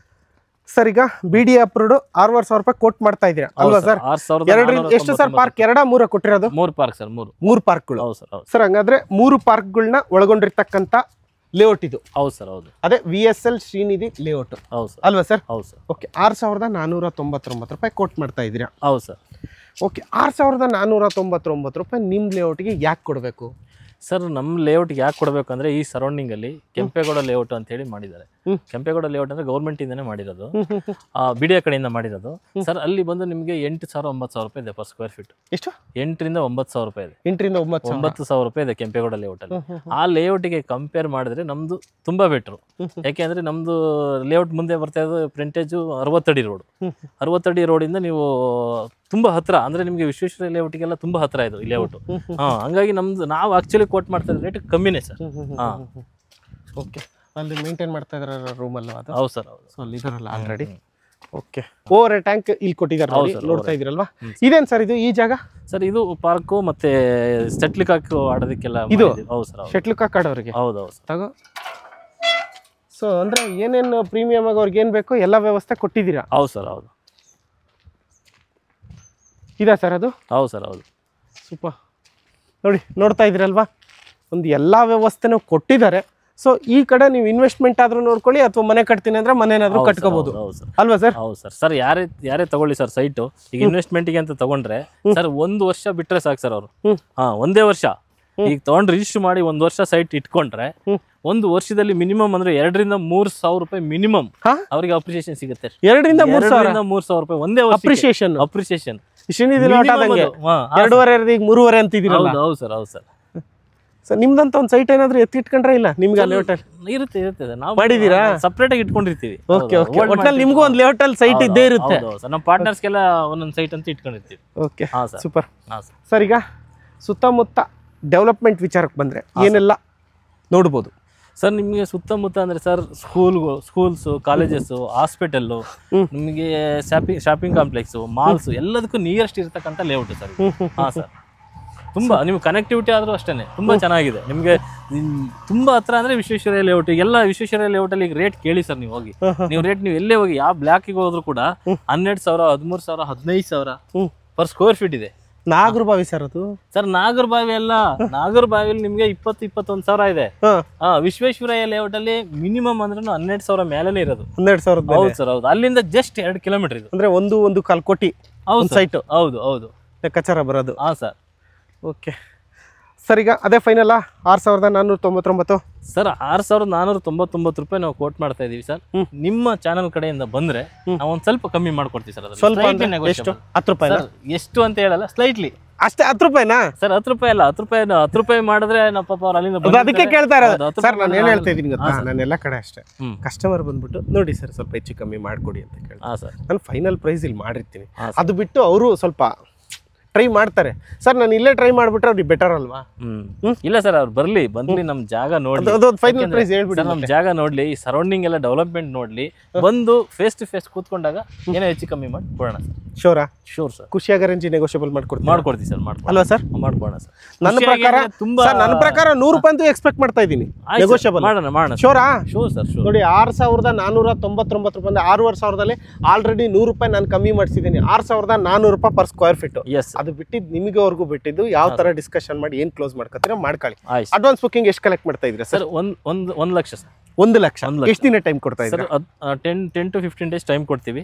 ಸರ್. ಈಗ BDA ಅಪ್ರೂವ್ಡ್ 6,500 ರೂಪಾಯಿ ಕೋಟ್ ಮಾಡ್ತಾ ಇದೀರಾ ಅಲ್ವಾ ಸರ್? ಎಷ್ಟು ಸರ್ ಪಾರ್ಕ್? 2-3 ಕೊಟ್ಟಿರೋದು? 3 ಪಾರ್ಕ್ ಸರ್. 3 ಪಾರ್ಕ್ಗಳು ಸರ್. ಹಂಗಾದ್ರೆ 3 ಪಾರ್ಕ್ಗಳನ್ನ ಒಳಗೊಂಡಿರ್ತಕ್ಕಂಥ ಲೇಔಟ್ ಇದು. ಹೌದು ಸರ್, ಹೌದು. ಅದೇ VSL ಶ್ರೀನಿಧಿ ಲೇಔಟ್ ಅಲ್ವಾ ಸರ್? ಹೌದು ಸರ್. ಓಕೆ, 6,499 ರೂಪಾಯಿ ಕೋಟ್ ಮಾಡ್ತಾ ಇದೀರಾ? ಹೌದು ಸರ್. ಓಕೆ, 6,499 ರೂಪಾಯಿ ನಿಮ್ ಲೇಔಟ್ಗೆ ಯಾಕೆ ಕೊಡಬೇಕು ಸರ್? ನಮ್ಮ ಲೇಔಟ್ಗೆ ಯಾಕೆ ಕೊಡಬೇಕಂದ್ರೆ ಈ ಸರೌಂಡಿಂಗ್ ಅಲ್ಲಿ ಕೆಂಪೇಗೌಡ ಲೇಔಟ್ ಅಂತ ಹೇಳಿ ಮಾಡಿದ್ದಾರೆ. ಕೆಂಪೇಗೌಡ ಲೇಔಟ್ ಅಂದ್ರೆ ಗೌರ್ಮೆಂಟ್ ಇಂದಾನೆ ಮಾಡಿರೋದು, BDA ಕಡೆಯಿಂದ ಮಾಡಿರೋದು ಸರ್. ಅಲ್ಲಿ ಬಂದು ನಿಮಗೆ 8,000-9,000 ರೂಪಾಯಿ ಇದೆ ಪರ್ ಸ್ಕ್ವೇರ್ ಫೀಟ್. ಎಷ್ಟು? 8,000-9,000 ರೂಪಾಯಿ ಇದೆ. 8,000-9,000 ರೂಪಾಯಿ ಇದೆ ಕೆಂಪೇಗೌಡ ಲೇಔಟ್ ಅಲ್ಲಿ. ಆ ಲೇಔಟ್ಗೆ ಕಂಪೇರ್ ಮಾಡಿದ್ರೆ ನಮ್ದು ತುಂಬಾ ಬೆಟ್ರು. ಯಾಕೆಂದ್ರೆ ನಮ್ದು ಲೇಔಟ್ ಮುಂದೆ ಬರ್ತಾ ಇರೋದು ಫ್ರಂಟೇಜು 60 ಅಡಿ ರೋಡ್. 60 ಅಡಿ ರೋಡಿಂದ ನೀವು ತುಂಬಾ ಹತ್ರ, ಅಂದ್ರೆ ನಿಮಗೆ ವಿಶ್ವೇಶ್ವರ ಲೇಔಟ್ಗೆಲ್ಲ ತುಂಬಾ ಹತ್ರ ಇದು ಈ ಲೇಔಟ್. ಹಂಗಾಗಿ ನಾವು ಆಕ್ಚುಲಿ ಕೋಟ್ ಮಾಡ್ತಾ ಇರೋ ರೇಟ್ ಕಮ್ಮಿನೇ ಸರ್. ಓಕೆ, ಅಲ್ಲಿ ಮೇಂಟೈನ್ ಮಾಡ್ತಾ ಇದ್ರ ರೂಮ್ ಅಲ್ಲ ಅದು? ಹೌದು ಸರ್, ಹೌದು. ಸೊ ಅಲ್ಲಿ ಇದಾರಲ್ಲ ಆಲ್ರೆಡಿ. ಓಕೆ, ಓವರ್ ಟ್ಯಾಂಕ್ ಇಲ್ಲಿ ಕೊಟ್ಟಿದ್ದಾರೆ ನೋಡ್ತಾ ಇದ್ರಲ್ವಾ? ಇದೇನ್ ಸರ್ ಇದು? ಈ ಜಾಗ ಸರ್ ಇದು ಪಾರ್ಕು ಮತ್ತೆ ಶಟ್ಲ್ ಕಾಕ್ ಆಡೋದಕ್ಕೆಲ್ಲ ಇದು. ಹೌದು ಸರ್, ಶಟ್ಲ್ ಕಾಕ್ ಆಡೋರಿಗೆ. ಹೌದು ತಗೋ. ಸೊ ಅಂದ್ರೆ ಏನೇನು ಪ್ರೀಮಿಯಂ ಆಗಿ ಅವ್ರಿಗೆ ಏನ್ ಬೇಕು ಎಲ್ಲ ವ್ಯವಸ್ಥೆ ಕೊಟ್ಟಿದ್ದೀರಾ? ಹೌದು ಸರ್, ಹೌದು. ಇದಾ ಸರ್ ಅದು? ಹೌದು ಸರ್, ಹೌದು. ಸೂಪರ್. ನೋಡಿ ನೋಡ್ತಾ ಇದ್ರಲ್ವಾ, ಒಂದು ಎಲ್ಲ ವ್ಯವಸ್ಥೆನೂ ಕೊಟ್ಟಿದ್ದಾರೆ. ಸೊ ಈ ಕಡೆ ನೀವು ಇನ್ವೆಸ್ಟ್ಮೆಂಟ್ ಆದ್ರೂ ನೋಡ್ಕೊಳ್ಳಿ, ಅಥವಾ ಮನೆ ಕಟ್ತೀನಿ ಅಂದ್ರೆ ಮನೇನಾದ್ರೂ ಕಟ್ಕೋಬಹುದು ಅಲ್ವಾ ಸರ್? ಹೌದು ಸರ್. ಸರ್ ಯಾರೇ ತಗೊಳ್ಳಿ ಸರ್ ಸೈಟು, ಈಗ ಇನ್ವೆಸ್ಟ್ಮೆಂಟ್ಗೆ ಅಂತ ತಗೊಂಡ್ರೆ ಸರ್ 1 ವರ್ಷ ಬಿಟ್ರೆ ಸಾಕು ಸರ್ ಅವರು. ಒಂದೇ ವರ್ಷ ಈಗ ತಗೊಂಡು ರಿಜಿಸ್ಟರ್ ಮಾಡಿ 1 ವರ್ಷ ಸೈಟ್ ಇಟ್ಕೊಂಡ್ರೆ 1 ವರ್ಷದಲ್ಲಿ ಮಿನಿಮಮ್ ಅಂದ್ರೆ 2,000-3,000 ರೂಪಾಯಿ ಮಿನಿಮಮ್ ಅವರಿಗೆ ಅಪ್ರಿಸಿಯೇಷನ್ ಸಿಗುತ್ತೆ. 2,000-3,000 ರೂಪಾಯಿ ಒಂದೇ ವರ್ಷ ಅಪ್ರಿಸಿಯೇಷನ್. 2.5-3 ಅಂತಿದ್ದೀರಲ್ಲ? ಹೌದು ಸರ್, ಹೌದು ಸರ್. ಸರ್ ನಿಮ್ದಂತ ಒಂದು ಸೈಟ್ ಏನಾದ್ರು ಎತ್ತಿಟ್ಕೊಂಡ್ರೆ ಇಲ್ಲ ನಿಮ್ಗೆ? ಲೇಔಟ್ ಇರುತ್ತೆ ನಾವು ಮಾಡಿದೀರಾ? ಸಪ್ರೇಟ್ ಆಗಿ ಇಟ್ಕೊಂಡಿರ್ತೀವಿ. ಓಕೆ, ಒಟ್ಟಲ್ಲಿ ನಿಮ್ಗೂ ಒಂದು ಲೇಔಟ್ ಅಲ್ಲಿ ಸೈಟ್ ಇದ್ದೇ ಇರುತ್ತೆ. ನಮ್ಮ ಪಾರ್ಟ್ನರ್ಸ್ಗೆಲ್ಲ ಒಂದೊಂದು ಸೈಟ್ ಅಂತ ಇಟ್ಕೊಂಡಿರ್ತೀವಿ. Okay, super. ಸರ್ ಈಗ ಸುತ್ತಮುತ್ತ ಡೆವಲಪ್ಮೆಂಟ್ ವಿಚಾರಕ್ಕೆ ಬಂದ್ರೆ ಏನೆಲ್ಲ ನೋಡ್ಬೋದು ಸರ್? ನಿಮಗೆ ಸುತ್ತಮುತ್ತ ಅಂದ್ರೆ ಸರ್ ಸ್ಕೂಲ್ಸು, ಕಾಲೇಜಸ್, ಹಾಸ್ಪಿಟಲ್ಲು, ನಿಮಗೆ ಶಾಪಿಂಗ್ ಕಾಂಪ್ಲೆಕ್ಸ್, ಮಾಲ್ಸ್ ಎಲ್ಲದಕ್ಕೂ ನಿಯರೆಸ್ಟ್ ಇರತಕ್ಕಂಥ ಲೇಔಟ್ ಸರ್. ಹಾ ಸರ್, ತುಂಬಾ ನಿಮ್ಗೆ ಕನೆಕ್ಟಿವಿಟಿ ಆದ್ರೂ ಅಷ್ಟೇನೆ ತುಂಬಾ ಚೆನ್ನಾಗಿದೆ. ನಿಮಗೆ ತುಂಬಾ ಹತ್ರ ಅಂದ್ರೆ ವಿಶ್ವೇಶ್ವರಯ್ಯ ಲೇಔಟ್. ಎಲ್ಲ ವಿಶ್ವೇಶ್ವರಯ್ಯ ಲೇಔಟ್ ಅಲ್ಲಿ ಈಗ ರೇಟ್ ಕೇಳಿ ಸರ್, ನೀವು ಹೋಗಿ ನೀವು ರೇಟ್ ನೀವು ಎಲ್ಲೇ ಹೋಗಿ ಯಾವ ಬ್ಲಾಕಿಗೆ ಹೋದ್ರು ಕೂಡ 12,000, 13,000, 15,000 ಪರ್ ಸ್ಕ್ವೇರ್ ಫೀಟ್ ಇದೆ. ನಾಗರಬಾವಿ ಸರ್ ಅದು? ಸರ್ ನಾಗರಬಾವಿ ಅಲ್ಲ, ನಾಗರಬಾವಿಲಿ ನಿಮ್ಗೆ 20-21,000 ಇದೆ. ವಿಶ್ವೇಶ್ವರಯ್ಯ ಲೇಔಟ್ ಅಲ್ಲಿ ಮಿನಿಮಮ್ ಅಂದ್ರೆ 12,000 ಮೇಲೆನೆ ಇರೋದು. 12,000? ಹೌದು ಸರ್, ಹೌದು. ಅಲ್ಲಿಂದ ಜಸ್ಟ್ 2 ಕಿಲೋಮೀಟರ್ ಇದು. ಅಂದ್ರೆ 1.25 ಕೋಟಿ ಸೈಟ್. ಹೌದು ಹೌದು, ಲೆಕ್ಕಾಚಾರ ಬರೋದು. ಹಾ ಸರ್. ಓಕೆ ಸರ್, ಈಗ ಅದೇ ಫೈನಲ್ 6,499 ಸರ್. 6,499 ರೂಪಾಯಿ ನಾವು ಕೋಟ್ ಮಾಡ್ತಾ ಇದೀವಿ ಸರ್. ನಿಮ್ಮ ಚಾನಲ್ ಕಡೆಯಿಂದ ಬಂದ್ರೆ ನಾವು ಒಂದ್ ಸ್ವಲ್ಪ ಕಮ್ಮಿ ಮಾಡ್ಕೊಡ್ತೀವಿ ಸರ್. ಸ್ವಲ್ಪ ಎಷ್ಟು? 10 ರೂಪಾಯಿ? ಎಷ್ಟು ಅಂತ ಹೇಳಲ್ಲ, ಸ್ಲೈಟ್ಲಿ ಅಷ್ಟೇ. 10 ರೂಪಾಯಿನಾ ಸರ್? 10 ರೂಪಾಯಿ ಅಲ್ಲ, 10 ರೂಪಾಯಿ ಮಾಡಿದ್ರೆ ನಾವು ಪಾಪ ಅವ್ರು ಅಲ್ಲಿಂದ ಅದಕ್ಕೆ ಕೇಳ್ತಾ ಇರೋದು ಸರ್. ನಾನು ಏನ್ ಹೇಳ್ತಾ ಇದೀನಿ ಗೊತ್ತಾ, ನಾನು ಎಲ್ಲ ಕಡೆ ಅಷ್ಟೇ ಕಸ್ಟಮರ್ ಬಂದ್ಬಿಟ್ಟು ನೋಡಿ ಸರ್ ಸ್ವಲ್ಪ ಹೆಚ್ಚು ಕಮ್ಮಿ ಮಾಡ್ಕೊಡಿ ಅಂತ ಕೇಳಿ. ನಾನು ಫೈನಲ್ ಪ್ರೈಸ್ ಇಲ್ಲಿ ಮಾಡಿರ್ತೀನಿ. ಅದು ಬಿಟ್ಟು ಅವರು ಸ್ವಲ್ಪ ಟ್ರೈ ಮಾಡ್ತಾರೆ ಸರ್. ನಾನು ಇಲ್ಲೇ ಟ್ರೈ ಮಾಡ್ಬಿಟ್ರೆ ಅವ್ರಿಗೆ ಬೆಟರ್ ಅಲ್ವಾ? ಇಲ್ಲ ಸರ್, ಅವ್ರು ಬಂದ್ಲಿ ನಮ್ ಜಾಗ ನೋಡಿ, ಫೈನಲ್ ಪ್ರೈಸ್ ಹೇಳ್ಬಿಡಿ. ನಮ್ ಜಾಗ ನೋಡ್ಲಿ, ಈ ಸರೌಂಡಿಂಗ್ ಎಲ್ಲ ಡೆವಲಪ್ಮೆಂಟ್ ನೋಡ್ಲಿ, ಬಂದು ಫೇಸ್ ಟು ಫೇಸ್ ಕೂತ್ಕೊಂಡಾಗ ಏನೋ ಹೆಚ್ಚು ಕಮ್ಮಿ ಮಾಡಿ ಕೊಡೋಣ ಸರ್. ಶೋರಾ? Sure sir. ಖುಷಿಯಾಗ ರೇಂಜ್ ನೆಗೋಷಿಯಬಲ್ ಮಾಡ್ಕೊಡ್ತೀವಿ ಸರ್. ಅಲ್ವಾ ಸರ್? ಮಾಡ್ಬೋಣ ಸರ್. ನನ್ನ ಪ್ರಕಾರ 100 ರೂಪಾಯಿ ಅಂತೂ ಎಕ್ಸ್ಪೆಕ್ಟ್ ಮಾಡ್ತಾ ಇದ್ದೀನಿ. ನೆಗೋಷಿಯಬಲ್ ಮಾಡೋಣ. ಶೋರಾ? Sure sir. ನೋಡಿ 6,499 ರೂಪಾಯಿ, 6,500ದಲ್ಲಿ ಆಲ್ರೆಡಿ 100 ರೂಪಾಯಿ ನಾನು ಕಮ್ಮಿ ಮಾಡಿಸಿದ್ದೀನಿ. 6,400 ರೂಪಾಯಿ ಪರ್ ಸ್ಕ್ವೇರ್ ಫೀಟ್. ಅದು ಬಿಟ್ಟಿದ್ದು ನಿಮಗವರೆಗೂ ಬಿಟ್ಟಿದ್ದು ಯಾವ ತರ ಡಿಸ್ಕಷನ್ ಮಾಡಿ ಏನ್ ಕ್ಲೋಸ್ ಮಾಡ್ಕೊತೀರಾ ಮಾಡ್ಕೊಳ್ಳಿ. ಅಡ್ವಾನ್ಸ್ ಬುಕಿಂಗ್ ಎಷ್ಟು ಕಲೆಕ್ಟ್ ಮಾಡ್ತಾ ಇದ್ರಿ ಸರ್? 1 ಲಕ್ಷ ಸರ್. 1 ಲಕ್ಷ. ಎಷ್ಟು ದಿನ ಟೈಮ್ ಕೊಡ್ತಾ ಇದ್ದೀರಾ? 10 to 15 ಡೇಸ್ ಟೈಮ್ ಕೊಡ್ತೀವಿ.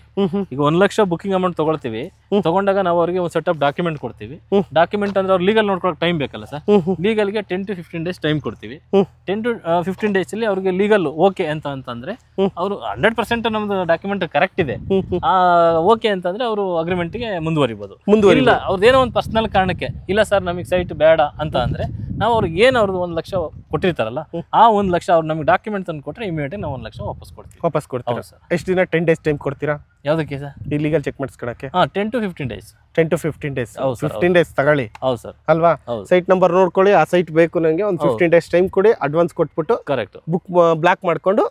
ಈಗ 1 ಲಕ್ಷ ಬುಕಿಂಗ್ ಅಮೌಂಟ್ ತಗೊಳ್ತೀವಿ. ತಗೊಂಡಾಗ ನಾವು ಅವರಿಗೆ ಒಂದು ಸೆಟ್ ಆಫ್ ಡಾಕ್ಯುಮೆಂಟ್ ಕೊಡ್ತೀವಿ. ಡಾಕ್ಯುಮೆಂಟ್ ಅಂದ್ರೆ ಅವ್ರು ಲೀಗಲ್ ನೋಡ್ಕೊಳಕ್ ಟೈಮ್ ಬೇಕಲ್ಲ ಸರ್. ಲೀಗಲ್ಗೆ 10 to 15 ಡೇಸ್ ಟೈಮ್ ಕೊಡ್ತೀವಿ. 10 to 15 ಡೇಸ್ ಅಲ್ಲಿ ಅವ್ರಿಗೆ ಲೀಗಲ್ ಓಕೆ ಅಂತಂದ್ರೆ ಅವರು 100% ನಮ್ದು ಡಾಕ್ಯುಮೆಂಟ್ ಕರೆಕ್ಟ್ ಇದೆ ಓಕೆ ಅಂತಂದ್ರೆ ಅವರು ಅಗ್ರಿಮೆಂಟ್ ಗೆ ಮುಂದುವರಿಬಹುದು. ಇಲ್ಲ ಅವ್ರದ್ದೇನೋ ಒಂದು ಪರ್ಸನಲ್ ಕಾರಣಕ್ಕೆ ಇಲ್ಲ ಸರ್ ನಮಗೆ ಸೈಟ್ ಬೇಡ ಅಂತ ಅಂದ್ರೆ ನಾವು ಅವ್ರಿಗೆ ಏನು ಅವ್ರದ್ದು 1 ಲಕ್ಷ ಕೊಟ್ಟಿರ್ತಾರಲ್ಲ ಆ 1 ಲಕ್ಷ ಅವ್ರು ನಮಗೆ ಡಾಕ್ಯುಮೆಂಟ್ ತಂದು ಕೊಟ್ಟರೆ ಇಮಿಡಿಯೇಟ್ ನಾವು 1 ಲಕ್ಷ ವಾಪಸ್ ಕೊಡ್ತೀವಿ ಸರ್. ಎಷ್ಟು ದಿನ? 10 ಡೇಸ್ ಟೈಮ್ ಕೊಡ್ತೀರಾ? ಯಾವುದಕ್ಕೆ ಸರ್? ಇಲ್ಲಿಗಲ್ ಚೆಕ್ ಮಾಡಿಸ್ಕೊಳಕ್ಕೆ? 10 to 15 days. 10 to 15 days. 15 days ತಗೊಳ್ಳಿ. ಹೌದು ಸರ್. ಅಲ್ವಾ? ಸೈಟ್ ನಂಬರ್ ನೋಡ್ಕೊಳ್ಳಿ, ಆ ಸೈಟ್ ಬೇಕು ನನಗೆ, ಒಂದು 15 ಡೇಸ್ ಟೈಮ್ ಕೊಡಿ, ಅಡ್ವಾನ್ಸ್ ಕೊಟ್ಬಿಟ್ಟು ಕರೆಕ್ಟ್ ಬುಕ್ ಬ್ಲಾಕ್ ಮಾಡ್ಕೊಂಡು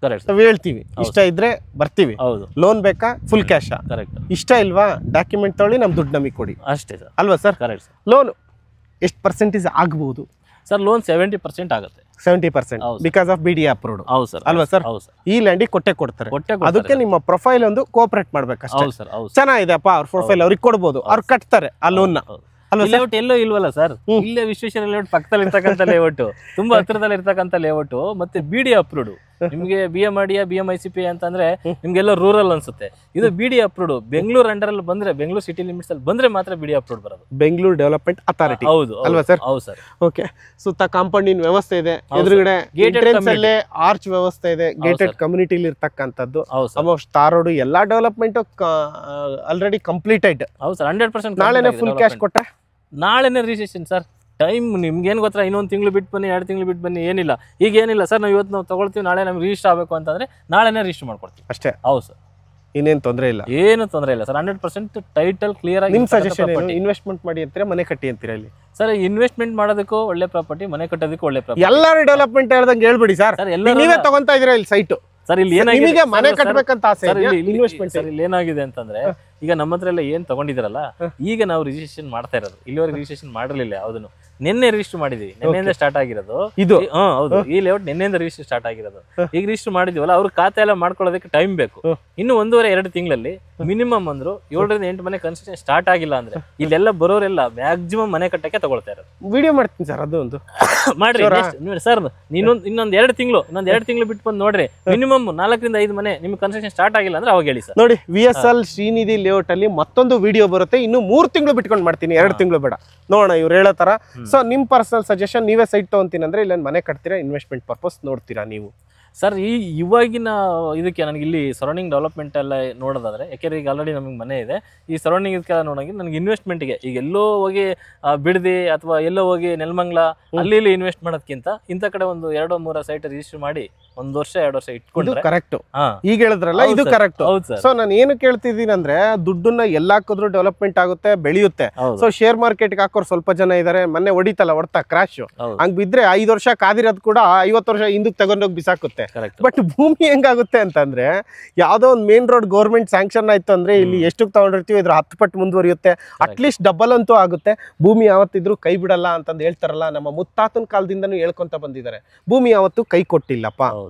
ಕರೆಕ್ಟ್ ನಾವು ಹೇಳ್ತೀವಿ. ಇಷ್ಟ ಇದ್ರೆ ಬರ್ತೀವಿ. ಹೌದು. ಲೋನ್ ಬೇಕಾ? Full cash? ಕರೆಕ್ಟ್. ಇಷ್ಟ ಇಲ್ವಾ? ಡಾಕ್ಯುಮೆಂಟ್ ತಗೊಳ್ಳಿ, ನಮ್ ದುಡ್ಡು ನಮಗೆ ಕೊಡಿ. ಅಷ್ಟೇ ಸರ್. ಅಲ್ವಾ ಸರ್? Correct sir. ಲೋನ್ ಎಷ್ಟು ಪರ್ಸೆಂಟೇಜ್ ಆಗ್ಬಹುದು ಸರ್? ಲೋನ್ 70% ಆಗುತ್ತೆ. 70% ಬಿಕಾಸ್ ಆಫ್ BDA ಅಪ್ರೂವ್ಡ್. ಹೌದು ಸರ್. ಅಲ್ವಾ ಸರ್? ಈ ಲ್ಯಾಂಡಿಗೆ ಕೊಡ್ತಾರೆ. ಅದಕ್ಕೆ ನಿಮ್ಮ ಪ್ರೊಫೈಲ್ ಒಂದು ಕೋಆಪರೇಟ್ ಮಾಡ್ಬೇಕಷ್ಟೇ. ಚೆನ್ನಾಗಿದೆ ಅಪ್ಪ ಅವ್ರ ಪ್ರೊಫೈಲ್ ಅವ್ರಿಗೆ ಕೊಡ್ಬೋದು, ಅವ್ರು ಕಟ್ತಾರೆ ಆ ಲೋನ್ ನ. ಲೇಔಟ್ ಎಲ್ಲೋ ಇಲ್ವಲ್ಲ ಸರ್, ಇಲ್ಲೇ ವಿಶ್ವೇಶ್ವರ ಲೇಔಟ್ ಪಕ್ಕದಲ್ಲಿ ಇರ್ತಕ್ಕಂಥ ಲೇಔಟ್, ತುಂಬಾ ಹತ್ತಿರದಲ್ಲಿ ಇರ್ತಕ್ಕಂಥ ಲೇಔಟ್, ಮತ್ತೆ BDA ಅಪ್ರೂವ್ಡ್. ನಿಮ್ಗೆ BMICP ಅಂತಂದ್ರೆ ನಿಮ್ಗೆಲ್ಲ ರೂರಲ್ ಅನ್ಸುತ್ತೆ, ಇದು BDA ಅಪ್ರೂವ್ಡ್. ಬೆಂಗಳೂರು ಅಂಡರ್ ಅಲ್ಲಿ ಬಂದ್ರೆ, ಬೆಂಗಳೂರು ಸಿಟಿ ಲಿಮಿಟ್ಸ್ ಅಲ್ಲಿ ಬಂದ್ರೆ ಮಾತ್ರ BDA ಅಪ್ರೂವ್ಡ್ ಬರೋದು. Bengaluru development authority. ಹೌದು ಅಲ್ವಾ ಸರ್? ಹೌದು ಸರ್. ಓಕೆ. ಸುತ್ತ ಕಾಂಪೌಂಡಿನ ವ್ಯವಸ್ಥೆ ಇದೆ, ಎದುರುಗಡೆ ಎಂಟ್ರೆನ್ಸ್ ಅಲ್ಲೇ ಆರ್ಚ್ ವ್ಯವಸ್ಥೆ ಇದೆ, ಗೇಟೆಡ್ ಕಮ್ಯುನಿಟಿಲಿ ಇರ್ತಕ್ಕಂಥದ್ದು. ಆಲ್ಮೋಸ್ಟ್ ತಾರ್ ರೋಡ್ ಎಲ್ಲಾ ಡೆವಲಪ್ಮೆಂಟ್ ಆಲ್ರೆಡಿ ಕಂಪ್ಲೀಟೆಡ್. ಹೌದು ಸರ್, 100%. ನಾಳೆನೇ ಫುಲ್ ಕ್ಯಾಶ್ ಕೊಟ್ಟ ನಾಳೆನೇ ರಿಜಿಸ್ಟ್ರೇಷನ್ ಸರ್. ಟೈಮ್ ನಿಮ್ಗೇನು ಗೊತ್ತಾ, ಇನ್ನೊಂದು ತಿಂಗಳು ಬಿಟ್ಟು ಬನ್ನಿ, 2 ತಿಂಗಳು ಬಿಟ್ಟು ಬನ್ನಿ, ಏನಿಲ್ಲ. ಈಗ ಏನಿಲ್ಲ ಸರ್, ನಾವು ಇವತ್ತು ನಾವು ತಗೊಳ್ತೀವಿ, ನಾಳೆ ನಮ್ಗೆ ರಿಜಿಸ್ಟರ್ ಆಗಬೇಕು ಅಂತಂದ್ರೆ ನಾಳೆನೇ ರಿಜಿಸ್ಟರ್ ಮಾಡ್ಕೊಡ್ತೀವಿ ಅಷ್ಟೇ. ಹೌದು ಸರ್, ಇನ್ನೇನು ತೊಂದರೆ ಇಲ್ಲ. ಏನು ತೊಂದರೆ ಇಲ್ಲ ಸರ್. 100% ಟೈಟಲ್ ಕ್ಲಿಯರ್ ಆಗಿ. ನಿಮ್ಮ ಸಜೆಷನ್ ಏನು? ಇನ್ವೆಸ್ಟ್ಮೆಂಟ್ ಮಾಡಿ ಅಂತೀರಾ, ಮನೆ ಕಟ್ಟಿ ಅಂತೀರಾ? ಇಲ್ಲಿ ಸರ್ ಇನ್ವೆಸ್ಟ್ಮೆಂಟ್ ಮಾಡೋದಕ್ಕೂ ಒಳ್ಳೆ ಪ್ರಾಪರ್ಟಿ, ಮನೆ ಕಟ್ಟೋದಕ್ಕೂ ಒಳ್ಳೆ ಪ್ರಾಪರ್ಟಿ. ಎಲ್ಲರೂ ಡೆವಲಪ್ಮೆಂಟ್ ಹೇಳ್ದಂಗೆ ಹೇಳ್ಬಿಡಿ ಸರ್. ನೀವೇ ತಗೊಂತಾ ಇದೀರಾ ಇಲ್ಲಿ ಸೈಟ್ ಸರ್. ಇಲ್ಲಿ ಏನಾಗಿದೆ, ಮನೆ ಕಟ್ಟಬೇಕಂತ ಆಸೆ. ಇಲ್ಲಿ ಏನಾಗಿದೆ ಅಂತಂದ್ರೆ, ಈಗ ನಮ್ಮ ಹತ್ರ ಎಲ್ಲ ಏನ್ ತಗೊಂಡಿದ್ರಲ್ಲ, ಈಗ ನಾವು ರಿಜಿಸ್ಟ್ರೇಷನ್ ಮಾಡ್ತಾ ಇರೋದು. ಇಲ್ಲಿವರೆಗೆ ರಿಜಿಸ್ಟ್ರೇಷನ್ ಮಾಡಿರಲಿಲ್ಲ ಯಾವುದನ್ನು. ನಿನ್ನೆ ರಿಜಿಸ್ಟರ್ ಮಾಡಿದೀವಿ, ನಿನ್ನೆಯಿಂದ ಸ್ಟಾರ್ಟ್ ಆಗಿರೋದು ಇದು. ಹೌದು, ಈ ಲೇಔಟ್ ನಿನ್ನೆಯಿಂದ ರಿಜಿಸ್ಟರ್ ಸ್ಟಾರ್ಟ್ ಆಗಿರೋದು. ಈಗ ರಿಜಿಸ್ಟರ್ ಮಾಡಿದೀವಲ್ಲ, ಅವ್ರ ಖಾತೆ ಎಲ್ಲ ಮಾಡ್ಕೊಳ್ಳೋದಕ್ಕೆ ಟೈಮ್ ಬೇಕು. ಇನ್ನು 1.5-2 ತಿಂಗಳಲ್ಲಿ ಮಿನಿಮಮ್ ಅಂದ್ರು 7 ರಿಂದ 8 ಮನೆ ಕನ್ಸ್ಟ್ರಕ್ಷನ್ ಸ್ಟಾರ್ಟ್ ಆಗಿಲ್ಲ ಅಂದ್ರೆ ಇಲ್ಲೆಲ್ಲ ಬರೋರೆಲ್ಲ ಮ್ಯಾಕ್ಸಿಮಮ್ ಮನೆ ಕಟ್ಟಕ್ಕೆ ತಗೊಳ್ತಾ ಇರೋದು. ವಿಡಿಯೋ ಮಾಡ್ತೀನಿ ಸರ್, ಅದು ಒಂದು ಮಾಡ್ರಿ ಸರ್. ಇನ್ನೊಂದ್ 2 ತಿಂಗಳು ಬಿಟ್ಟು ಬಂದು ನೋಡ್ರಿ, ಮಿನಿಮಮ್ 4 ರಿಂದ 5 ಮನೆ ನಿಮ್ಗೆ ಕನ್ಸ್ಟ್ರಕ್ಷನ್ ಸ್ಟಾರ್ಟ್ ಆಗಿಲ್ಲ ಅಂದ್ರೆ ಅವಾಗ ಹೇಳಿ ಸರ್. ನೋಡಿ, VSL ಶ್ರೀನಿಧಿ ಲೇಔಟ್ ಅಲ್ಲಿ ಮತ್ತೊಂದು ವಿಡಿಯೋ ಬರುತ್ತೆ. ಇನ್ನು 3 ತಿಂಗಳು ಬಿಟ್ಕೊಂಡು ಮಾಡ್ತೀನಿ, 2 ತಿಂಗಳು ಬೇಡ. ನೋಡೋಣ ಇವ್ರು ಹೇಳೋ ತರ. ಸೊ ನಿಮ್ ಪರ್ಸನಲ್ ಸಜೆಷನ್, ನೀವೇ ಸೈಟ್ ತಗೊಂತೀನಿ ಅಂದ್ರೆ ಇಲ್ಲ ಮನೆ ಕಟ್ತೀರಾ, ಇನ್ವೆಸ್ಟ್ಮೆಂಟ್ ಪರ್ಪಸ್ ನೋಡ್ತೀರಾ ನೀವು ಸರ್? ಈ ಇವಾಗಿನ ಇದಕ್ಕೆ ನನಗೆ ಇಲ್ಲಿ ಸರೌಂಡಿಂಗ್ ಡೆವಲಪ್ಮೆಂಟ್ ಎಲ್ಲ ನೋಡೋದಾದ್ರೆ, ಯಾಕೆಂದ್ರೆ ಈಗ ಆಲ್ರೆಡಿ ನಮಗೆ ಮನೆ ಇದೆ, ಈ ಸರೌಂಡಿಂಗ್ ಇದಕ್ಕೆಲ್ಲ ನೋಡೋಂಗೆ ನನಗೆ ಇನ್ವೆಸ್ಟ್ಮೆಂಟ್ಗೆ ಈಗ ಎಲ್ಲೋ ಹೋಗಿ ಬಿಡದಿ ಅಥವಾ ಎಲ್ಲೋ ಹೋಗಿ ನೆಲಮಂಗಲ ಅಲ್ಲಿ ಇಲ್ಲಿ ಇನ್ವೆಸ್ಟ್ ಮಾಡೋದಕ್ಕಿಂತ ಇಂಥ ಕಡೆ ಒಂದು 2-3 ಸೈಟ್ ರಿಜಿಸ್ಟರ್ ಮಾಡಿ 1 ವರ್ಷ 2 ವರ್ಷ ಇಟ್ಕೊಂಡ್ರೆ ಕರೆಕ್ಟ್. ಈಗ ಹೇಳಿದ್ರಲ್ಲ ಇದು ಕರೆಕ್ಟ್. ಸೊ ನಾನು ಏನು ಕೇಳ್ತಿದ್ದೀನಿ ಅಂದ್ರೆ ದುಡ್ಡನ್ನ ಎಲ್ಲ ಹಾಕಿದ್ರು ಡೆವಲಪ್ಮೆಂಟ್ ಆಗುತ್ತೆ, ಬೆಳೆಯುತ್ತೆ. ಸೊ ಶೇರ್ ಮಾರ್ಕೆಟ್ ಹಾಕೋರು ಸ್ವಲ್ಪ ಜನ ಇದಾರೆ, ಮೊನ್ನೆ ಹೊಡಿತಲ್ಲ ಹೊಡ್ತಾ ಕ್ರಾಶ್, ಹಂಗ್ ಬಿದ್ರೆ 5 ವರ್ಷ ಕಾದಿರೋದು ಕೂಡ 50 ವರ್ಷ ಹಿಂದಕ್ಕೆ ತಗೊಂಡೋಗಿ ಬಿಸಾಕುತ್ತೆ. ಬಟ್ ಭೂಮಿ ಹೆಂಗಾಗುತ್ತೆ ಅಂತಂದ್ರೆ ಯಾವ್ದೋ ಒಂದು ಮೇನ್ ರೋಡ್ ಗೌರ್ಮೆಂಟ್ ಸ್ಯಾಂಕ್ಷನ್ ಆಯ್ತು ಅಂದ್ರೆ ಇಲ್ಲಿ ಎಷ್ಟು ತಗೊಂಡಿರ್ತೀವಿ ಇದ್ರ 10 ಪಟ್ಟು ಮುಂದುವರಿಯುತ್ತೆ, ಅಟ್ಲೀಸ್ಟ್ ಡಬಲ್ ಅಂತೂ ಆಗುತ್ತೆ. ಭೂಮಿ ಯಾವತ್ತಿದ್ರು ಕೈ ಬಿಡಲ್ಲ ಅಂತಂದು ಹೇಳ್ತಾರಲ್ಲ, ನಮ್ಮ ಮುತ್ತಾತನ ಕಾಲದಿಂದನೂ ಹೇಳ್ಕೊಂತ ಬಂದಿದ್ದಾರೆ. ಭೂಮಿ ಯಾವತ್ತು ಕೈ ಕೊಟ್ಟಿಲ್ಲಪ್ಪ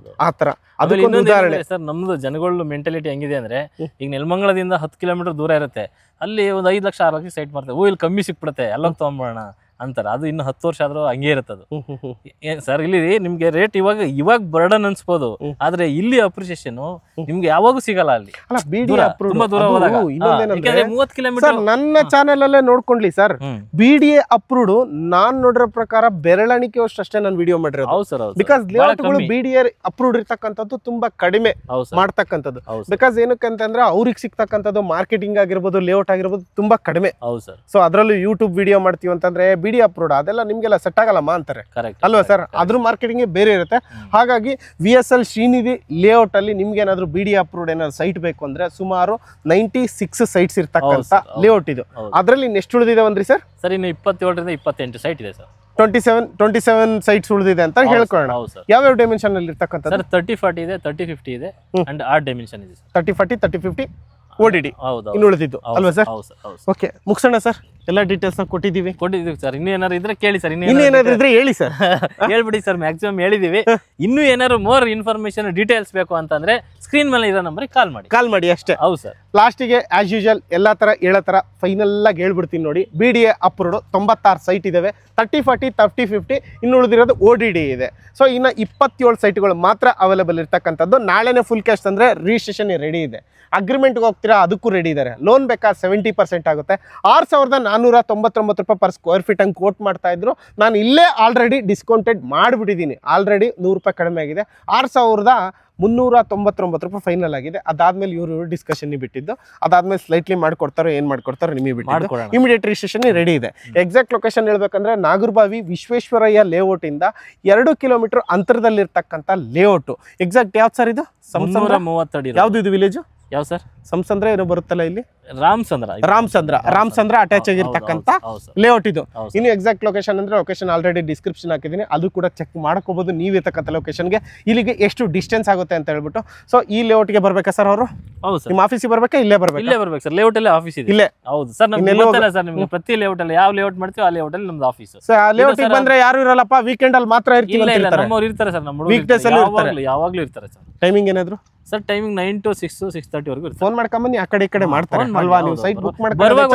ಆತರ. ಅದಕ್ಕೊಂದು ಉದಾಹರಣೆ ಸರ್, ನಮ್ದು ಜನಗಳ ಮೆಂಟಾಲಿಟಿ ಹೆಂಗಿದೆ ಅಂದ್ರೆ, ಈಗ ನೆಲಮಂಗಲದಿಂದ 10 ಕಿಲೋಮೀಟರ್ ದೂರ ಇರುತ್ತೆ, ಅಲ್ಲಿ ಒಂದು 5 ಲಕ್ಷ 6 ಲಕ್ಷ ಸೈಟ್ ಮಾಡ್ತಾರೆ. ಇಲ್ಲಿ ಕಮ್ಮಿ ಸಿಕ್ಬಿಡುತ್ತೆ, ಎಲ್ಲೋಗಿ ತಗೊಂಬೋಣ ಅಂತಾರೆ. ಅದು ಇನ್ನು 10 ವರ್ಷ ಆದ್ರೂ ಹಂಗೆ ಇರುತ್ತದು ಸರ್. ಇಲ್ಲಿ ನಿಮ್ಗೆ ರೇಟ್ ಇವಾಗ ಬರ್ಡನ್ ಅನ್ಸ್ಬೋದು, ಆದ್ರೆ ಇಲ್ಲಿ ಅಪ್ರಿಸಿಯೇಷನ್ ನಿಮ್ಗೆ ಯಾವಾಗೂ ಸಿಗಲ್ಲ. ಅಲ್ಲಿ ತುಂಬಾ ದೂರ ಹೋದಾಗ 30 ಕಿಲೋಮೀಟರ್. ನನ್ನ ಚಾನೆಲ್ ಅಲ್ಲೇ ನೋಡ್ಕೊಂಡ್ಲಿ ಸರ್, BDA ಅಪ್ರೂವ್ಡ್ ನಾನ್ ನೋಡಿರೋ ಪ್ರಕಾರ ಬೆರಳಿಕೆ ಅಷ್ಟೇ ನಾನು ವಿಡಿಯೋ ಮಾಡಿರೋದು. ಬಿಕಾಸ್ ಲೇಔಟ್ಗಳು BDA ಅಪ್ರೂವ್ಡ್ ಇರ್ತಕ್ಕಂಥದ್ದು ತುಂಬಾ ಕಡಿಮೆ ಮಾಡ್ತಕ್ಕಂಥದ್ದು. ಬಿಕಾಸ್ ಏನಕ್ಕೆ ಅಂತಂದ್ರೆ ಅವ್ರಿಗೆ ಸಿಗ್ತಕ್ಕಂಥದ್ದು ಮಾರ್ಕೆಟಿಂಗ್ ಆಗಿರ್ಬೋದು, ಲೇಔಟ್ ಆಗಿರ್ಬೋದು ತುಂಬಾ ಕಡಿಮೆ. ಸೊ ಅದ್ರಲ್ಲೂ ಯೂಟ್ಯೂಬ್ ವಿಡಿಯೋ ಮಾಡ್ತೀವಿ ಅಂತಂದ್ರೆ BDA ಅಪ್ರೂವ್ಡ್ ಅದೆಲ್ಲ ನಿಮ್ಗೆಲ್ಲ ಸೆಟ್ ಆಗಲ್ಲಮ್ಮ ಅಂತಾರೆ ಅಲ್ವಾ ಸರ್. ಅದ್ರ ಮಾರ್ಕೆಟಿಂಗ್ ಬೇರೆ ಇರುತ್ತೆ. ಹಾಗಾಗಿ VSL ಶ್ರೀನಿಧಿ ಲೇಔಟ್ ಅಲ್ಲಿ ನಿಮ್ಗೆ ಏನಾದ್ರು BDA ಅಪ್ರೂವ್ಡ್ ಏನಾದ್ರು ಸೈಟ್ ಬೇಕು ಅಂದ್ರೆ ಸುಮಾರು 96 ಸೈಟ್ಸ್ ಇರ್ತಕ್ಕಂಥ ಲೇಔಟ್ ಇದು. ಅದ್ರಲ್ಲಿ ಎಷ್ಟು ಉಳಿದಿದೆ ಅಂದ್ರಿ ಸರ್? ಸರ್ ಇನ್ನು 27 ರಿಂದ 28 ಸೈಟ್ ಇದೆ ಸರ್. 27 ಸೈಟ್ಸ್ ಉಳಿದಿದೆ ಅಂತ ಹೇಳ್ಕೊಳ್ಳೋಣ. ಯಾವ್ಯಾವ ಡೈಮೆನ್ಷನ್ ಅಲ್ಲಿ ಇರ್ತಕ್ಕಂಥ? ಸರ್ 30-40 ಇದೆ, 30-50 ಇದೆ, ಅಂಡ್ 8 ಡೈಮೆನ್ಷನ್ ಇದೆ. 30-40 30-50 ODD ಇನ್ನು ಉಳಿದಿದ್ದು ಅಲ್ವಾ ಸರ್? ಓಕೆ, ಮುಗಿಸೋಣ ಸರ್. ಎಲ್ಲ ಡೀಟೇಲ್ಸ್ ಕೊಟ್ಟಿದ್ದೀವಿ ಸರ್. ಇನ್ನೂ ಏನಾದ್ರು ಇದ್ರೆ ಕೇಳಿ ಸರ್. ಇನ್ನೇನಾದ್ರು ಇದ್ರೆ ಹೇಳಿ ಸರ್. ಹೇಳ್ಬಿಡಿ ಸರ್, ಮ್ಯಾಕ್ಸಿಮಮ್ ಹೇಳಿದೀವಿ. ಇನ್ನೂ ಏನಾದ್ರು ಮೋರ್ ಇನ್ಫಾರ್ಮೇಶನ್ ಡೀಟೇಲ್ಸ್ ಬೇಕು ಅಂತಂದ್ರೆ ಸ್ಕ್ರೀನ್ ಮೇಲೆ ಇರೋ ನಂಬರ್ ಕಾಲ್ ಮಾಡಿ ಅಷ್ಟೇ. ಹೌದು ಸರ್. ಲಾಸ್ಟಿಗೆ ಆಸ್ ಯೂಶುವಲ್ ಎಲ್ಲಾ ತರ ಹೇಳೋ ತರ ಫೈನಲ್ ಆಗಿ ಹೇಳ್ಬಿಡ್ತೀನಿ ನೋಡಿ. BDA ಅಪ್ರೂವ್ಡ್ 96 ಸೈಟ್ ಇದಾವೆ. 30-40 30-50 ಇನ್ನು ಉಳಿದಿರೋದು ODD ಇದೆ. ಸೊ ಇನ್ನು 27 ಸೈಟ್ಗಳು ಮಾತ್ರ ಅವೈಲೇಬಲ್ ಇರ್ತಕ್ಕಂಥದ್ದು. ನಾಳೆನೇ ಫುಲ್ ಕ್ಯಾಶ್ ಅಂದ್ರೆ ರಿಜಿಸ್ಟ್ರೇಷನ್ ರೆಡಿ ಇದೆ. ಅಗ್ರಿಮೆಂಟ್ಗೆ ಹೋಗ್ತೀರಾ ಅದಕ್ಕೂ ರೆಡಿ ಇದ್ದಾರೆ. ಲೋನ್ ಬೇಕಾ 70% ಆಗುತ್ತೆ. 6,499 ರೂಪಾಯಿ ಪರ್ ಸ್ಕ್ವೇರ್ ಫೀಟ್ ಹಂಗೆ ಕೋಟ್ ಮಾಡ್ತಾ ಇದ್ರು. ನಾನು ಇಲ್ಲೇ ಆಲ್ರೆಡಿ ಡಿಸ್ಕೌಂಟೆಡ್ ಮಾಡಿಬಿಟ್ಟಿದ್ದೀನಿ. ಆಲ್ರೆಡಿ 100 ರೂಪಾಯಿ ಕಡಿಮೆ ಆಗಿದೆ. 6,399 ರೂಪಾಯಿ ಫೈನಲ್ ಆಗಿದೆ. ಅದಾದ್ಮೇಲೆ ಇವರು ಡಿಸ್ಕಷನ್ ಬಿಟ್ಟಿದ್ದು, ಅದಾದ್ಮೇಲೆ ಸ್ಲೈಟ್ಲಿ ಮಾಡ್ಕೊಡ್ತಾರೋ ಏನ್ ಮಾಡ್ಕೊಡ್ತಾರೋ ನಿಮಗೆ ಬಿಟ್ಟು ಇಮಿಡಿಯೇಟ್ ರಿಜಿಸ್ಟ್ರೇಷನ್ ರೆಡಿ ಇದೆ. ಎಕ್ಸಾಕ್ಟ್ ಲೊಕೇಶನ್ ಹೇಳ್ಬೇಕಂದ್ರೆ ನಾಗರಬಾವಿ ವಿಶ್ವೇಶ್ವರಯ್ಯ ಲೇಔಟ್ ಇಂದ 2 ಕಿಲೋಮೀಟರ್ ಅಂತರದಲ್ಲಿರ್ತಕ್ಕಂಥ ಲೇಔಟ್. ಎಕ್ಸಾಕ್ಟ್ ಯಾವ್ದು ಸರ್ ಇದು? 30 ಅಡಿ. ಯಾವ್ದು ಇದು ವಿಲೇಜ್? ಯಾವ ಸರ್? ಸಂಸಂದ್ರ ಏನೋ ಬರುತ್ತಲ್ಲ ಇಲ್ಲಿ, ರಾಮಚಂದ್ರ ಅಟ್ಯಾಚ್ ಆಗಿರ್ತಕ್ಕಂಥ ಲೇಔಟ್ ಇದು. ಇನ್ನು ಎಕ್ಸಾಕ್ಟ್ ಲೊಕೇಶನ್ ಅಂದ್ರೆ ಲೊಕೇಶನ್ ಆಲ್ರೆಡಿ ಡಿಸ್ಕ್ರಿಪ್ಷನ್ ಹಾಕಿದ್ದೀನಿ, ಅದು ಕೂಡ ಚೆಕ್ ಮಾಡ್ಕೋಬಹುದು ನೀವಿರ್ತಕ್ಕಂಥ ಲೊಕೇಶನ್ಗೆ ಇಲ್ಲಿಗೆ ಎಷ್ಟು ಡಿಸ್ಟೆನ್ಸ್ ಆಗುತ್ತೆ ಅಂತ ಹೇಳ್ಬಿಟ್ಟು. ಸೊ ಈ ಲೇಔಟ್ಗೆ ಬರ್ಬೇಕಾ ಸರ್ ಅವರು? ಹೌದು ಸರ್. ನಿಮ್ಮ ಆಫೀಸಿಗೆ ಬರ್ಬೇಕಾ? ಇಲ್ಲೇ ಬರ್ಬೇಕು ಸರ್. ಲೇಔಟ್ ಅಲ್ಲಿ ಆಫೀಸ್ ಇದೆ ಇಲ್ಲೇ. ಹೌದು ಸರ್. ನಮ್ಗೆ ಗೊತ್ತಲ್ಲ ಸರ್, ನಿಮ್ಗೆ ಪ್ರತಿ ಲೇಔಟ್ ಅಲ್ಲಿ ಯಾವ ಲೇಔಟ್ ಮಾಡ್ತೀವಿ ಆ ಲೇಔಟ್ ಅಲ್ಲಿ ನಮ್ದು ಆಫೀಸ್. ಸರ್ ಆ ಲೇಔಟ್ ಬಂದ್ರೆ ಯಾರು ಇರಲ್ಲಪ್ಪ, ವೀಕೆಂಡ್ ಅಲ್ಲಿ ಮಾತ್ರ ಇರ್ತೀವಿ. ನಮ್ಮವ್ರು ಇರ್ತಾರೆ ಸರ್, ನಮ್ಮ ವೀಕ್ ಡೇಸ್ ಅಲ್ಲಿ ಯಾವಾಗ್ಲೂ ಇರ್ತಾರೆ ಸರ್. ಟೈಮಿಂಗ್ ಏನಾದ್ರು ಸರ್? ಟೈಮಿಂಗ್ 9 to 6:30 ವರೆಗೂ. ಫೋನ್ ಮಾಡ್ಕೊಂಬನ್ನಿ, ಆ ಕಡೆ ಈ ಕಡೆ ಮಾಡ್ತಾರೆ ಅಲ್ವಾ? ನೀವು ಸೈಟ್ ಬುಕ್ ಬರುವಾಗ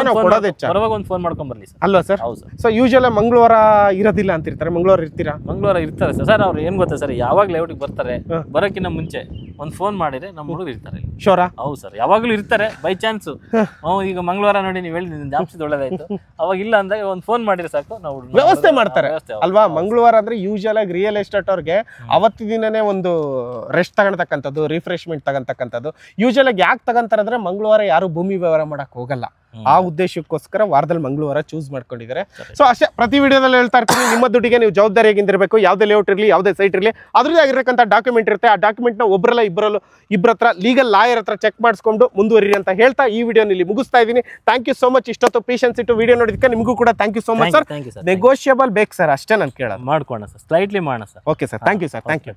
ಒಂದು ಫೋನ್ ಮಾಡ್ಕೊಂಡ್ ಬರ್ಲಿ ಸರ್. ಅಲ್ವಾ ಸರ್? ಸೊ ಯೂಶುವಲ್ ಮಂಗಳವಾರ ಇರೋದಿಲ್ಲ ಅಂತಿರ್ತಾರೆ, ಮಂಗಳವಾರ ಇರ್ತೀರಾ? ಮಂಗಳವಾರ ಇರ್ತಾರೆ ಸರ್. ಸರ್ ಅವ್ರು ಏನ್ ಗೊತ್ತಾ ಸರ್, ಯಾವಾಗ ಲೇಔಟ್ಗೆ ಬರ್ತಾರೆ ಬರೋಕ್ಕಿಂತ ಮುಂಚೆ ಒಂದು ಫೋನ್ ಮಾಡಿದ್ರೆ ನಮ್ಮ ಹುಡುಗರು ಇರ್ತಾರೆ. ಶೋರಾ? ಹೌದು ಸರ್, ಯಾವಾಗ್ಲೂ ಇರ್ತಾರೆ. ಬೈ ಚಾನ್ಸ್ ಈಗ ಮಂಗಳವಾರ ನೋಡಿ ನೀವು ಹೇಳಿದ ಜಾಸ್ತಿ ಒಳ್ಳೇದಾಯ್ತು, ಅವಾಗ ಇಲ್ಲ ಅಂದಾಗ ಒಂದು ಫೋನ್ ಮಾಡಿದ್ರೆ ಸಾಕು, ನಾವು ವ್ಯವಸ್ಥೆ ಮಾಡ್ತಾರೆ ಅಲ್ವಾ? ಮಂಗಳವಾರ ಅಂದ್ರೆ ಯೂಶುವಲ್ ಆಗಿ ರಿಯಲ್ ಎಸ್ಟೇಟ್ ಅವ್ರಿಗೆ ಅವತ್ತು ದಿನನೇ ಒಂದು ರೆಸ್ಟ್ ತಗೊಳ್ತಕ್ಕಂಥದ್ದು, ರಿಫ್ರೆಶ್ಮೆಂಟ್ ತಗೊಂತಕ್ಕಂಥದ್ದು. ಯೂಶುವಲ್ ಆಗಿ ಯಾಕೆ ತಗೊಂತಾರೆ ಅಂದ್ರೆ ಮಂಗಳವಾರ ಯಾರು ಭೂಮಿ ವ್ಯವಹಾರ ಮಾಡಕ್ ಹೋಗಲ್ಲ. ಆ ಉದ್ದೇಶಕ್ಕೋಸ್ಕರ ವಾರದಲ್ಲಿ ಮಂಗಳವಾರ ಚೂಸ್ ಮಾಡ್ಕೊಂಡಿದ್ದಾರೆ. ಸೊ ಅಷ್ಟೇ, ಪ್ರತಿ ವಿಡಿಯೋದಲ್ಲಿ ಹೇಳ್ತಾ ಇರ್ತೀನಿ, ನಿಮ್ಮ ದುಡ್ಡಿಗೆ ನೀವು ಜವಾಬ್ದಾರಿಯಾಗಿರ್ಬೇಕು. ಯಾವುದೇ ಲೇಔಟ್ ಇರಲಿ, ಯಾವುದೇ ಸೈಟ್ ಇರಲಿ, ಅದ್ರದ್ದು ಆಗಿರತಕ್ಕಂಥ ಡಾಕ್ಯುಮೆಂಟ್ ಇರುತ್ತೆ. ಆ ಡಾಕ್ಯುಮೆಂಟ್ನ ಒಬ್ಬರಲ್ಲ ಇಬ್ಬರ ಹತ್ರ ಲೀಗಲ್ ಲಾಯರ್ ಹತ್ರ ಚೆಕ್ ಮಾಡಿಸ್ಕೊಂಡು ಮುಂದುವರಿರಿ ಅಂತ ಹೇಳ್ತಾ ಈ ವಿಡಿಯೋನ ಇಲ್ಲಿ ಮುಗಿಸ್ತಾ ಇದ್ದೀನಿ. Thank you so much. ಇಷ್ಟೊತ್ತು ಪೇಷನ್ಸ್ ಇಟ್ಟು ವಿಡಿಯೋ ನೋಡಿದಕ್ಕೆ ನಿಮಗೂ ಕೂಡ thank you so much sir. Negotiable ಬೇಕು ಸರ್, ಅಷ್ಟೇ ನಾನು ಕೇಳೋದು. ಮಾಡ್ಕೋಣ ಸರ್, ಸ್ಲೈಟ್ಲಿ ಮಾಡೋಣ sir. Okay sir, thank you sir, thank you.